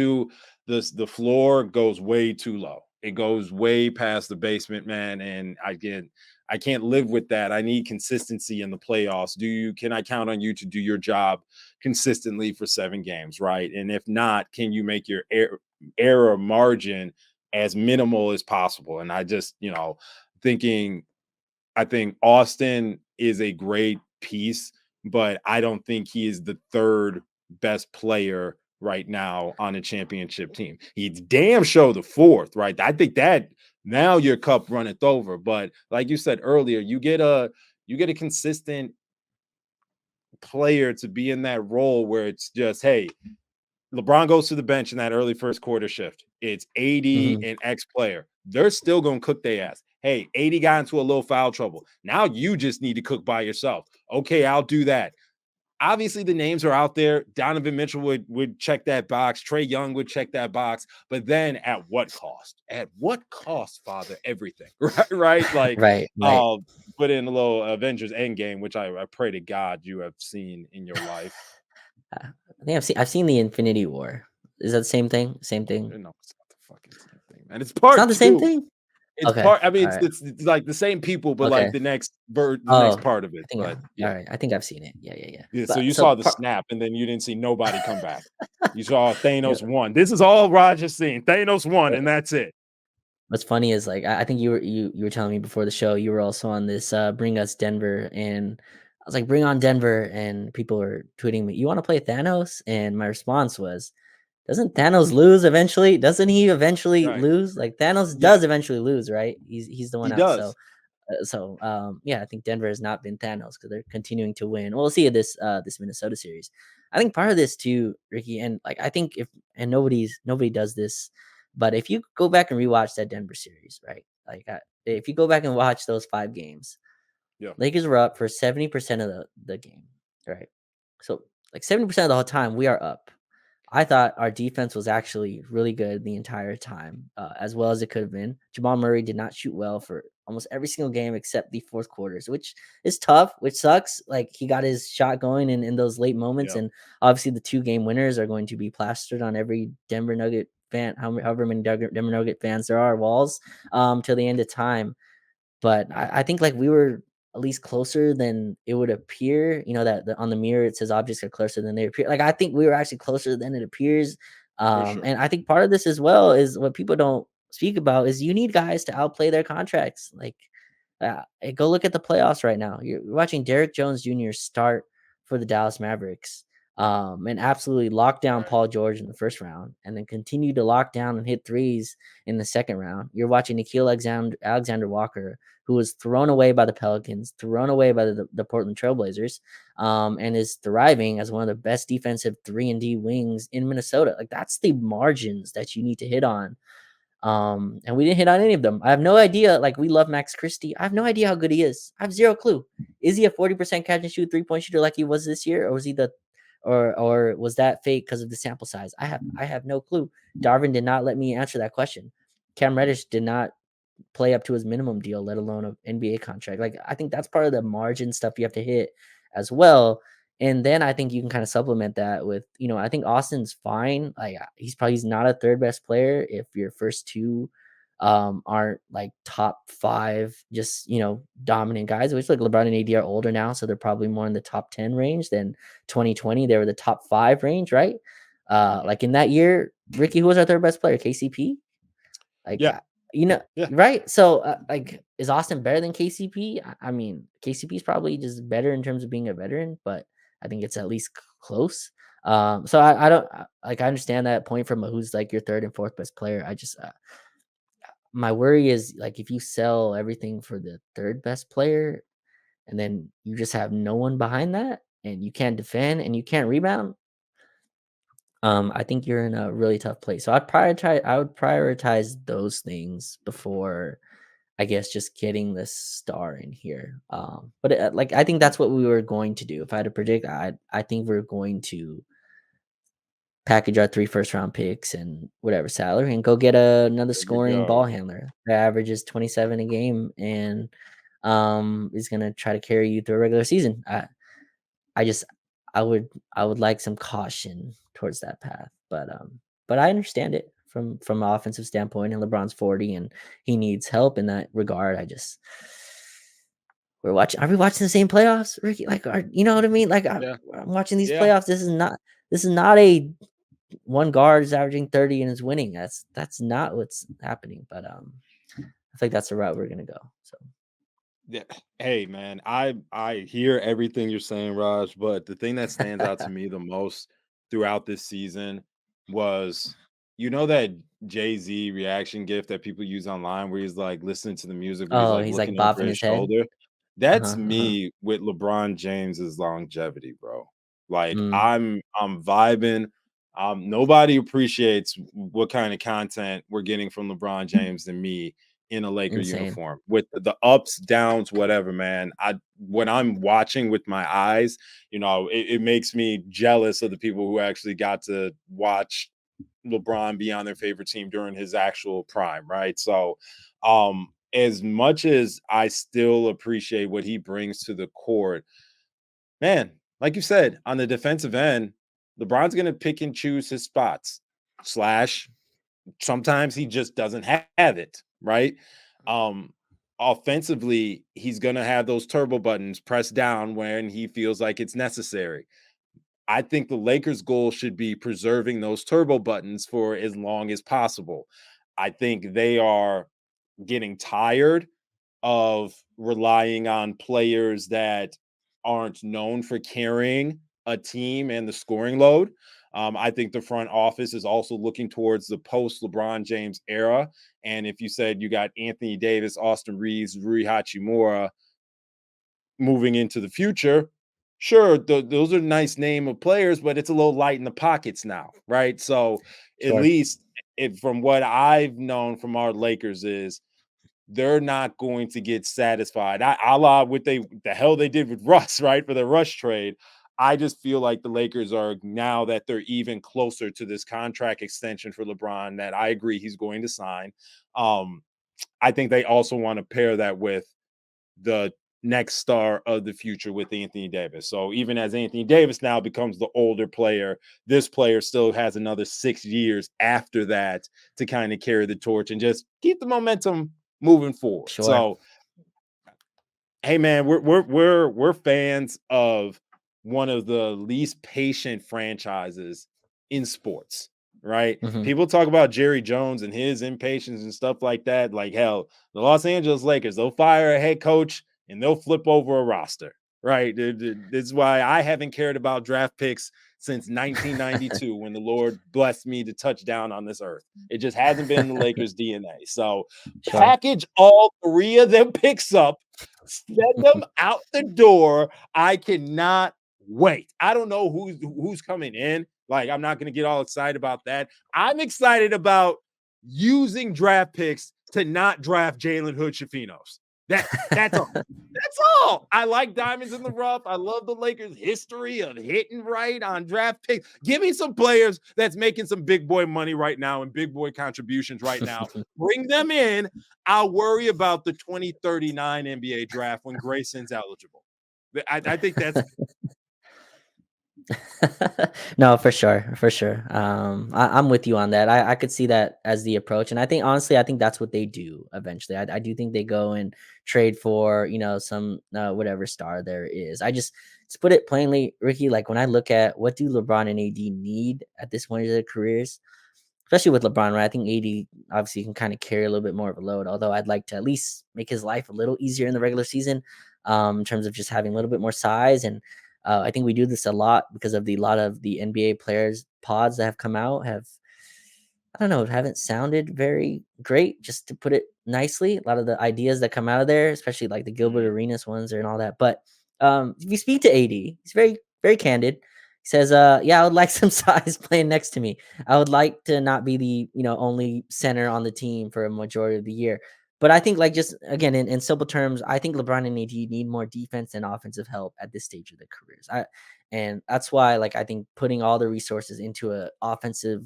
the floor goes way too low. It goes way past the basement, man. And I can't live with that. I need consistency in the playoffs. Can I count on you to do your job consistently for 7 games, right? And if not, can you make your error margin as minimal as possible? And I just, I think Austin is a great piece, but I don't think he is the 3rd best player right now on a championship team. He's damn sure the 4th, right? I think that now your cup runneth over. But like you said earlier, you get a consistent player to be in that role where it's just, hey, LeBron goes to the bench in that early first quarter shift. It's AD and X player. They're still going to cook their ass. Hey, AD got into a little foul trouble. Now you just need to cook by yourself. Okay, I'll do that. Obviously, the names are out there. Donovan Mitchell would check that box. Trae Young would check that box. But then at what cost? At what cost, Father? Everything. Right? Like, right. Put in a little Avengers Endgame, which I pray to God you have seen in your life. I think I've seen the Infinity War. Is that the same thing? Same thing? No, it's not the fucking same thing, man. It's part. It's not the same thing. It's part. I mean, it's like the same people, but like the next next part of it. All right. I think I've seen it. Yeah. So you saw the snap, and then you didn't see nobody come back. You saw Thanos won. This is all Roger's seen. Thanos won, and that's it. What's funny is, like, I think you were telling me before the show you were also on this Bring Us Denver, and I was like, bring on Denver, and people were tweeting me, you want to play Thanos? And my response was, doesn't Thanos lose eventually? Doesn't he eventually lose? Like, Thanos does eventually lose, right? He's the one out. Does. So I think Denver has not been Thanos because they're continuing to win. We'll see this Minnesota series. I think part of this too, Ricky, and like I think nobody does this, but if you go back and rewatch that Denver series, right? Like if you go back and watch those 5 games, Lakers were up for 70% of the game, right? So like 70% of the whole time we are up. I thought our defense was actually really good the entire time, as well as it could have been. Jamal Murray did not shoot well for almost every single game except the 4th quarters, which is tough, which sucks. Like, he got his shot going in those late moments, and obviously the 2 game winners are going to be plastered on every Denver Nugget fan, however many Denver Nugget fans there are, walls, till the end of time. But I think like we were at least closer than it would appear. That on the mirror it says objects are closer than they appear. Like, I think we were actually closer than it appears. Sure. And I think part of this as well is what people don't speak about is you need guys to outplay their contracts. Like, go look at the playoffs right now. You're watching Derrick Jones Jr. start for the Dallas Mavericks, and absolutely lock down Right. Paul George in the first round, and then continue to lock down and hit threes in the second round. You're watching Nikhil Alexander Walker, who was thrown away by the Pelicans, thrown away by the Portland Trailblazers, and is thriving as one of the best defensive 3-and-D wings in Minnesota. Like, that's the margins that you need to hit on. And we didn't hit on any of them. I have no idea. Like, we love Max Christie. I have no idea how good he is. I have zero clue. Is he a 40% catch and shoot 3-point shooter like he was this year, or was he or was that fake because of the sample size? I have no clue. Darvin did not let me answer that question. Cam Reddish did not play up to his minimum deal, let alone an NBA contract. Like, I think that's part of the margin stuff you have to hit as well. And then I think you can kind of supplement that with, I think Austin's fine. Like, he's not a third best player if your first two aren't like top five, just, dominant guys, which like LeBron and AD are older now. So they're probably more in the top 10 range than 2020. They were the top 5 range, right? Like in that year, Ricky, who was our third best player? KCP? Like, Yeah. Yeah. right? So, like, is Austin better than KCP? I mean, KCP is probably just better in terms of being a veteran, but I think it's at least close. So I don't like, I understand that point from who's like your third and fourth best player. I just my worry is like if you sell everything for the third best player and then you just have no one behind that and you can't defend and you can't rebound. I think you're in a really tough place. So I would prioritize those things before, I guess, just getting the star in here. But like, I think that's what we were going to do. If I had to predict, I think we're going to package our 3 first round picks and whatever salary and go get another There we scoring ball go. handler that averages 27 a game and is gonna try to carry you through a regular season. I just I would I would like some caution towards that path, but I understand it from an offensive standpoint. And LeBron's 40 and he needs help in that regard. Are we watching the same playoffs, Ricky? Like, you know what I mean? Like, Yeah. I'm watching these Yeah. playoffs. This is not a one guard is averaging 30 and is winning. That's not what's happening. But I think that's the route we're gonna go. So Yeah. Hey man, I hear everything you're saying, Raj, but the thing that stands out to me the most throughout this season was that Jay-Z reaction gift that people use online where he's like listening to the music, but he's oh, like he's like looking over bopping his his head. shoulder. That's Uh-huh, uh-huh. me with LeBron James's longevity, bro. Like Mm, I'm vibing. Nobody appreciates what kind of content we're getting from LeBron James than me in a Laker insane. uniform with the ups, downs, whatever, man. When I'm watching with my eyes, it makes me jealous of the people who actually got to watch LeBron be on their favorite team during his actual prime, right? So, as much as I still appreciate what he brings to the court, man, like you said, on the defensive end, LeBron's going to pick and choose his spots. Slash, sometimes he just doesn't have it, right? Um, Offensively, he's going to have those turbo buttons pressed down when he feels like it's necessary. I think the Lakers' goal should be preserving those turbo buttons for as long as possible. I think they are getting tired of relying on players that aren't known for carrying a team and the scoring load. I think the front office is also looking towards the post LeBron James era. And if you said you got Anthony Davis, Austin Reeves, Rui Hachimura moving into the future, sure, those are nice name of players, but it's a little light in the pockets now, right? So at Sure. least from what I've known from our Lakers is they're not going to get satisfied. A la what the hell they did with Russ, right? For the Rush trade. I just feel like the Lakers are now that they're even closer to this contract extension for LeBron that I agree he's going to sign. I think they also want to pair that with the next star of the future with Anthony Davis. So even as Anthony Davis now becomes the older player, this player still has another 6 years after that to kind of carry the torch and just keep the momentum moving forward. Sure. So, hey man, we're fans of one of the least patient franchises in sports. right? Mhm. People talk about Jerry Jones and his impatience and stuff like that. Like, hell, the Los Angeles Lakers, they'll fire a head coach and they'll flip over a roster, right? This is why I haven't cared about draft picks since 1992 when the Lord blessed me to touch down on this earth. It just hasn't been in the Lakers' DNA. So Sure. package all 3 of them picks up, send them out the door. I cannot wait. I don't know who's coming in. Like, I'm not going to get all excited about that. I'm excited about using draft picks to not draft Jalen Hood-Schifino. That's all. That's all. I like diamonds in the rough. I love the Lakers' history of hitting right on draft picks. Give me some players that's making some big boy money right now and big boy contributions right now. Bring them in. I'll worry about the 2039 NBA draft when Grayson's eligible. I think that's No, for sure, for sure. I'm with you on that. I could see that as the approach, and I think honestly, I think that's what they do eventually. I do think they go and trade for some whatever star there is. To put it plainly, Ricky, like when I look at what do LeBron and AD need at this point of their careers, especially with LeBron, right? I think AD obviously can kind of carry a little bit more of a load. Although I'd like to at least make his life a little easier in the regular season, in terms of just having a little bit more size. And I think we do this a lot because of the lot of the NBA players pods that have come out have, I don't know, haven't sounded very great, just to put it nicely. A lot of the ideas that come out of there, especially like the Gilbert Arenas ones and all that. But if you speak to AD, he's very, very candid. He says, yeah, I would like some size playing next to me. I would like to not be the, only center on the team for a majority of the year. But I think, like, just again, in simple terms, I think LeBron and AD need more defense and offensive help at this stage of their careers. And that's why, like, I think putting all the resources into a offensive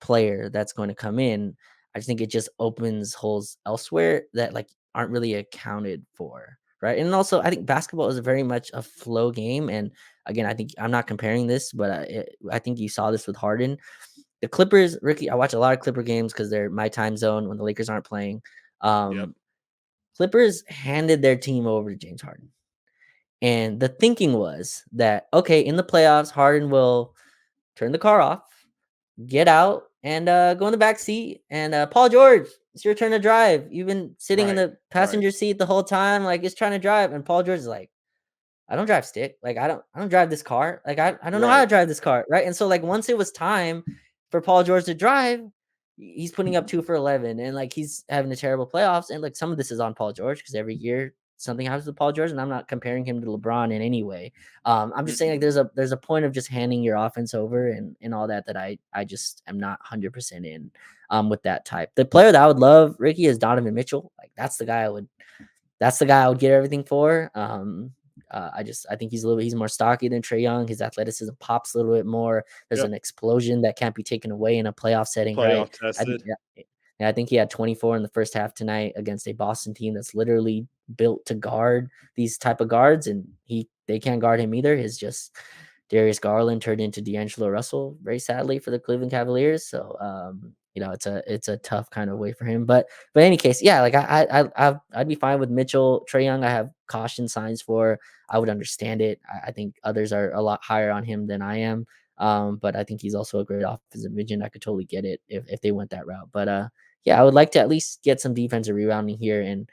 player that's going to come in, I think it just opens holes elsewhere that like aren't really accounted for. Right. And also, I think basketball is very much a flow game. And again, I think I'm not comparing this, but I think you saw this with Harden. The Clippers, Ricky, I watch a lot of Clipper games because they're my time zone when the Lakers aren't playing. yep. Clippers handed their team over to James Harden. And the thinking was that, okay, in the playoffs, Harden will turn the car off, get out, and go in the back seat. And Paul George, it's your turn to drive. You've been sitting in Right. the passenger seat the whole time, like just trying to drive. And Paul George is like, I don't drive stick. Like I don't drive this car. Like I don't know how Right. to drive this car. Right. And so like once it was time for Paul George to drive, he's putting up 2 for 11 and like he's having a terrible playoffs. And like some of this is on Paul George because every year something happens with Paul George, and I'm not comparing him to LeBron in any way. I'm just saying like there's a point of just handing your offense over and all that I just am not 100% in with that type. The player that I would love, Ricky, is Donovan Mitchell. Like that's the guy I would get everything for. I think he's more stocky than Trae Young. His athleticism pops a little bit more. There's Yep. an explosion that can't be taken away in a playoff setting, right? Playoff I think tested. yeah, I think he had 24 in the first half tonight against a Boston team that's literally built to guard these type of guards, and they can't guard him either. His just Darius Garland turned into D'Angelo Russell very sadly for the Cleveland Cavaliers. So it's a tough kind of way for him. But in any case, yeah, like I'd be fine with Mitchell. Trae Young, I have caution signs for. I would understand it. I think others are a lot higher on him than I am. But I think he's also a great offensive vision. I could totally get it if they went that route. But yeah, I would like to at least get some defensive rebounding here. And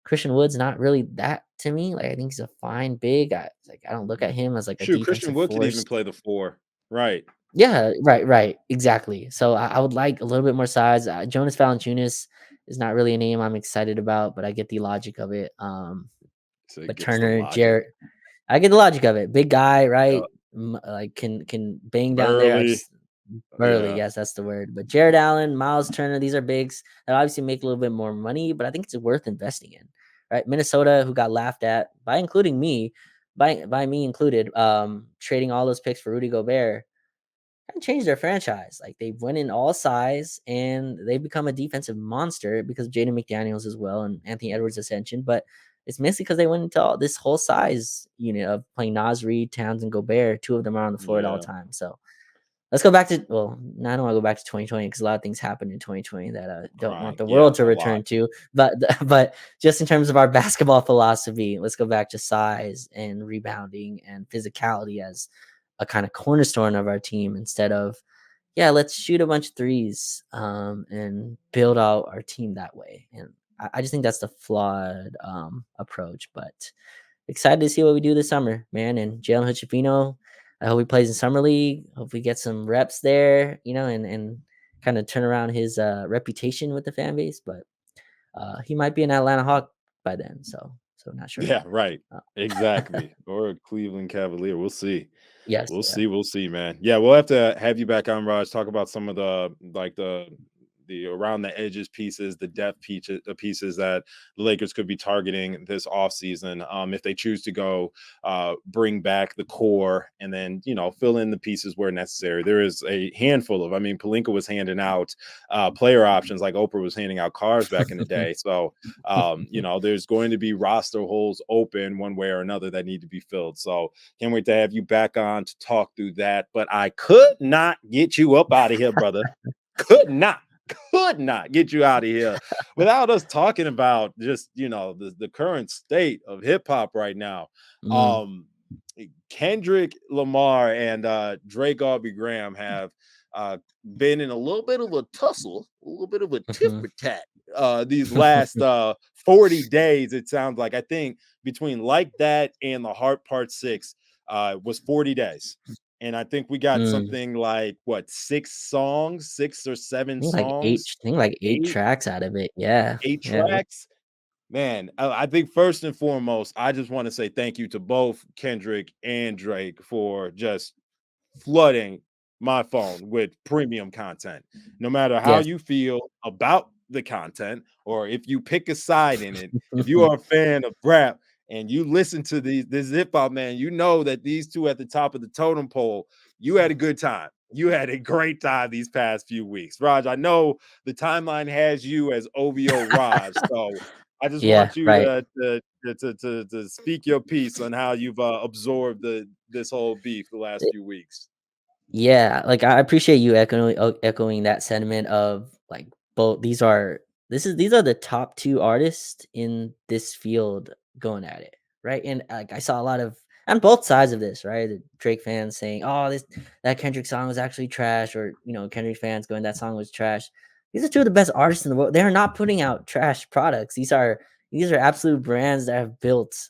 Christian Wood's not really that to me. Like I think he's a fine big. I don't look at him as like a Shoot, Christian defensive Wood could even force. play the 4. Right. Yeah, right, exactly. So I would like a little bit more size. Jonas Valanciunas is not really a name I'm excited about, but I get the logic of it. So it But gets the Turner, logic. Jarrett, I get the logic of it. Big guy, Yeah. right? Like can bang down there. Burley. Burley, Yeah. yes, that's the word. But Jared Allen, Miles Turner, these are bigs that obviously make a little bit more money, but I think it's worth investing in. Right? Minnesota, who got laughed at by including me, by me included, trading all those picks for Rudy Gobert and changed their franchise. Like they've went in all size and they've become a defensive monster because of Jaden McDaniels as well and Anthony Edwards' ascension. But it's mostly because they went into this whole size unit of playing Nas Reed, Towns, and Gobert. Two of them are on the floor at all Yeah. times. So let's go back to no, I don't want to go back to 2020 because a lot of things happened in 2020 that I don't want the world to return to. But just in terms of our basketball philosophy, let's go back to size and rebounding and physicality as a kind of cornerstone of our team instead of yeah, let's shoot a bunch of threes, and build out our team that way. And I just think that's the flawed approach. But excited to see what we do this summer, man. And Jalen Hood, I hope he plays in summer league. Hope we get some reps there, and kind of turn around his reputation with the fan base. But he might be an Atlanta Hawk by then, so not sure. Yeah, right. Uh, Exactly. Or a Cleveland Cavalier. We'll see. yes, We'll yeah, see. We'll see, man. Yeah, we'll have to have you back on, Raj. Talk about some of the like the around the edges pieces, the depth pieces that the Lakers could be targeting this offseason. If they choose to go bring back the core and then, fill in the pieces where necessary. There is a handful of, I mean, Palinka was handing out player options like Oprah was handing out cars back in the day. So, there's going to be roster holes open one way or another that need to be filled. So can't wait to have you back on to talk through that. But I could not get you up out of here, brother. Could not get you out of here without us talking about just the current state of hip hop right now. mm, Um Kendrick Lamar and Drake Aubrey Graham have been in a little bit of a tussle, a little bit of a tit mhm. for tat these last 40 days. It sounds like, I think between Like That and the Heart Part 6 was 40 days. And I think we got Mm. something like what, 6 songs, 6 or 7 songs, I think like 8 eight, tracks out of it. Yeah. eight Yeah. tracks. Man, I think first and foremost, I just want to say thank you to both Kendrick and Drake for just flooding my phone with premium content. No matter how Yes. you feel about the content, or if you pick a side in it, if you are a fan of rap and you listen to this hip hop, man, you know that these two at the top of the totem pole, you had a good time. You had a great time these past few weeks. Raj, I know the timeline has you as OVO Raj. So I just Yeah, want you right. to speak your piece on how you've absorbed this whole beef the last few weeks. Yeah, like, I appreciate you echoing that sentiment of, like, both these are the top 2 artists in this field going at it, right? And, like, I saw a lot of on both sides of this, right? The Drake fans saying, "Oh, this that Kendrick song was actually trash," or, Kendrick fans going, "That song was trash." These are 2 of the best artists in the world. They are not putting out trash products. These are absolute brands that have built,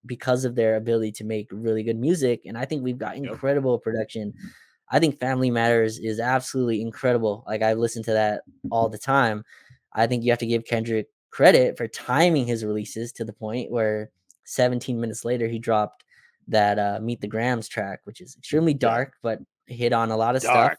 because of their ability to make really good music, and I think we've got Yep. incredible production. I think Family Matters is absolutely incredible. Like, I listen to that all the time. I think you have to give Kendrick credit for timing his releases to the point where 17 minutes later he dropped that Meet the Grams track, which is extremely Yeah. dark but hit on a lot of stuff. Dark.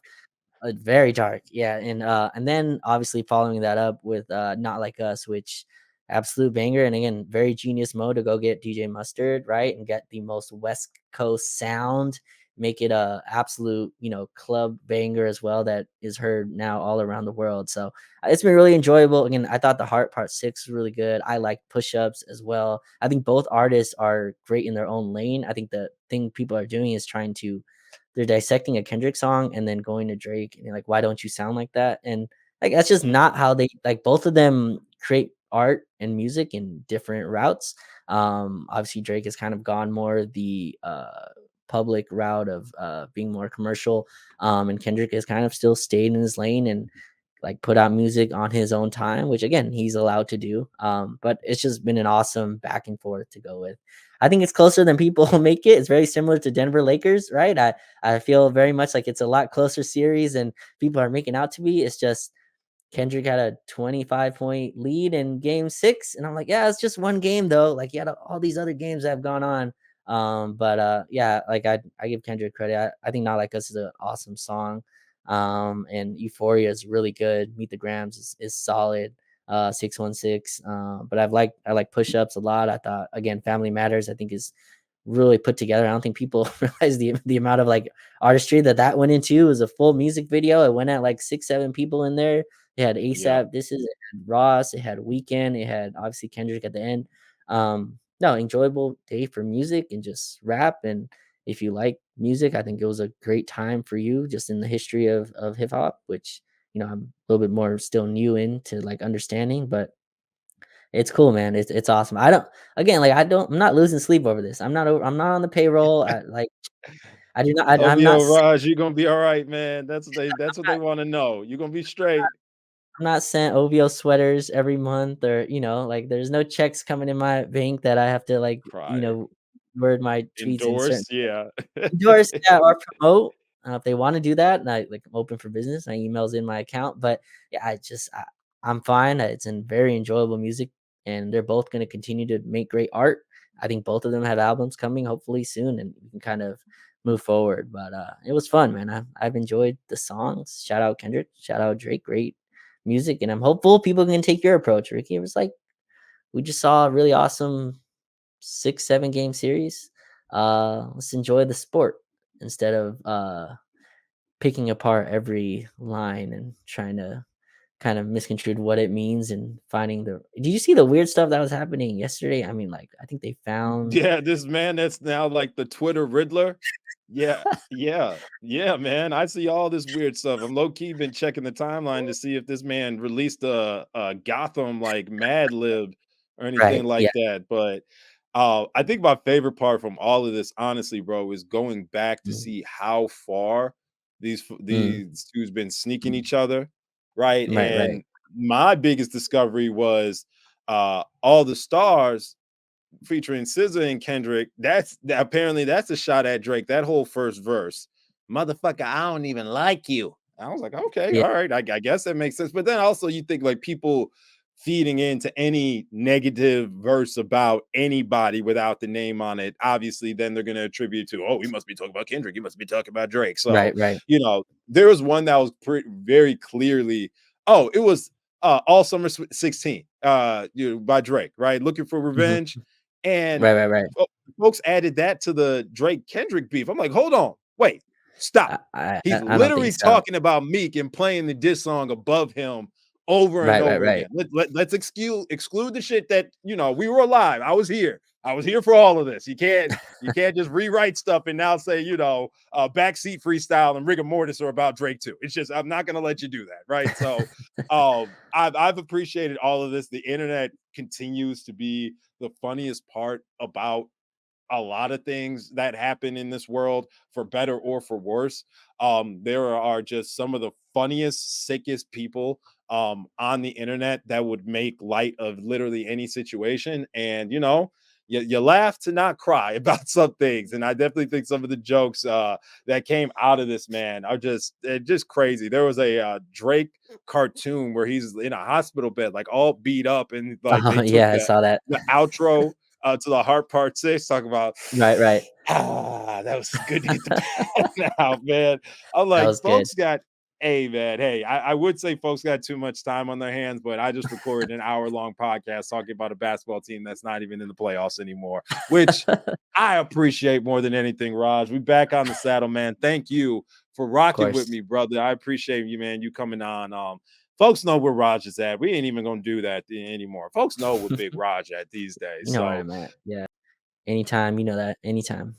Very dark, yeah. And then obviously following that up with Not Like Us, which absolute banger. And again, very genius mode to go get DJ Mustard, right? And get the most West Coast sound, make it a absolute, club banger as well that is heard now all around the world. So it's been really enjoyable. Again, I thought the Heart Part 6 was really good. I like push-ups as well. I think both artists are great in their own lane. I think the thing people are doing is they're dissecting a Kendrick song and then going to Drake and they're like, "Why don't you sound like that?" And like that's just Yeah. not how they like both of them create art and music in different routes. Obviously Drake has kind of gone more the public route of being more commercial. And Kendrick has kind of still stayed in his lane and like put out music on his own time, which again he's allowed to do. But it's just been an awesome back and forth to go with. I think it's closer than people make it. It's very similar to Denver Lakers, right? I feel very much like it's a lot closer series and people are making out to be. It's just Kendrick had a 25-point lead in game 6 and I'm like, "Yeah, it's just one game though." Like, you had all these other games that have gone on. But yeah, like I give Kendrick credit. I think Not Like Us is an awesome song. And Euphoria is really good. Meet the Grams is solid. 616. But I like push-ups a lot. I thought again, Family Matters, I think is really put together. I don't think people realize the amount of like artistry that went into. It was a full music video. It went at like 6, 7 people in there. It had Yep. ASAP. It had Ross. It had Weekend. It had obviously Kendrick at the end. No, enjoyable day for music and just rap. And if you like music, I think it was a great time for you just in the history of hip hop, which I'm a little bit more still new into like understanding, but it's cool, man. It's awesome. I'm not losing sleep over this. I'm not on the payroll. I do not. I'm not. OVO Raj, you're gonna be all right, man. That's what they want to know. You're gonna be straight. I'm not sent OVO sweaters every month, or like there's no checks coming in my bank that I have to Crier. word my tweets in certain Endorse, yeah. endorse, yeah, or promote. If they want to do that, and I'm open for business. My email's in my account, but yeah, I'm fine. It's in very enjoyable music, and they're both going to continue to make great art. I think both of them have albums coming hopefully soon, and we can kind of move forward. But it was fun, man. I've enjoyed the songs. Shout out Kendrick. Shout out Drake. Great music, and I'm hopeful people can take your approach, Ricky. It was like we just saw a really awesome 6-7 game series. Let's enjoy the sport instead of picking apart every line and trying to kind of misconstrued what it means and finding the. Did you see the weird stuff that was happening yesterday? I mean, I think they found. Yeah, this man that's now like the Twitter Riddler. Yeah, man. I see all this weird stuff. I'm low key been checking the timeline to see if this man released a Gotham like Mad Lib or anything Right. like Yeah. that. But I think my favorite part from all of this, honestly, bro, is going back to see how far these dudes been sneaking each other, right? Right. Right. And my biggest discovery was all the stars featuring SZA and Kendrick. Apparently that's a shot at Drake. That whole first verse, motherfucker, I don't even like you. I was like, okay, Yeah. all right, I guess that makes sense. But then also you think like people feeding into any negative verse about anybody without the name on it, obviously then they're going to attribute to, oh, he must be talking about Kendrick, he must be talking about Drake. So Right. there was one that was very clearly, it was All Summer 16 by Drake, right? Looking for Revenge. And Right. folks added that to the Drake Kendrick beef. I'm like, hold on, wait, stop. He's literally talking about Meek and playing the diss song above him over and over again. Let's exclude the shit that we were alive. I was here for all of this. You can't just rewrite stuff and now say backseat freestyle and rigor mortis are about Drake too. It's just I'm not gonna let you do that, right? So I've appreciated all of this. The internet continues to be the funniest part about a lot of things that happen in this world, for better or for worse. There are just some of the funniest, sickest people on the internet that would make light of literally any situation. And you laugh to not cry about some things. And I definitely think some of the jokes that came out of this, man, are just crazy. There was a Drake cartoon where he's in a hospital bed, like all beat up, and like I saw that. The outro to the Heart Part 6, talk about right. That was good to get the pad out, man. I'm like, folks got. Hey, man. Hey, I would say folks got too much time on their hands, but I just recorded an hour-long podcast talking about a basketball team that's not even in the playoffs anymore, which I appreciate more than anything, Raj. We back on the saddle, man. Thank you for rocking with me, brother. I appreciate you, man. You coming on. Folks know where Raj is at. We ain't even gonna do that anymore. Folks know where Big Raj at these days. You know where I'm at. Yeah. Anytime, that. Anytime.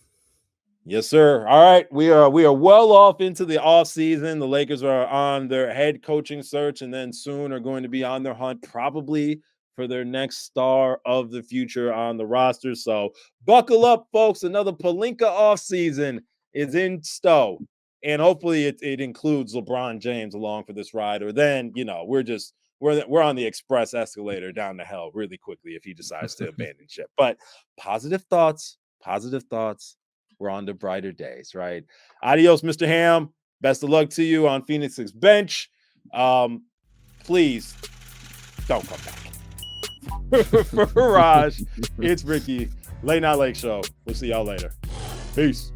Yes, sir. All right. We are well off into the off season. The Lakers are on their head coaching search, and then soon are going to be on their hunt, probably for their next star of the future on the roster. So buckle up, folks. Another Pelinka off season is in stow, and hopefully it includes LeBron James along for this ride. Or then we're on the express escalator down to hell really quickly if he decides to abandon ship. But positive thoughts. We're on to brighter days, right? Adios, Mr. Ham. Best of luck to you on Phoenix's bench. Please don't come back. For Raj, it's Ricky. Late Night Lake Show. We'll see y'all later. Peace.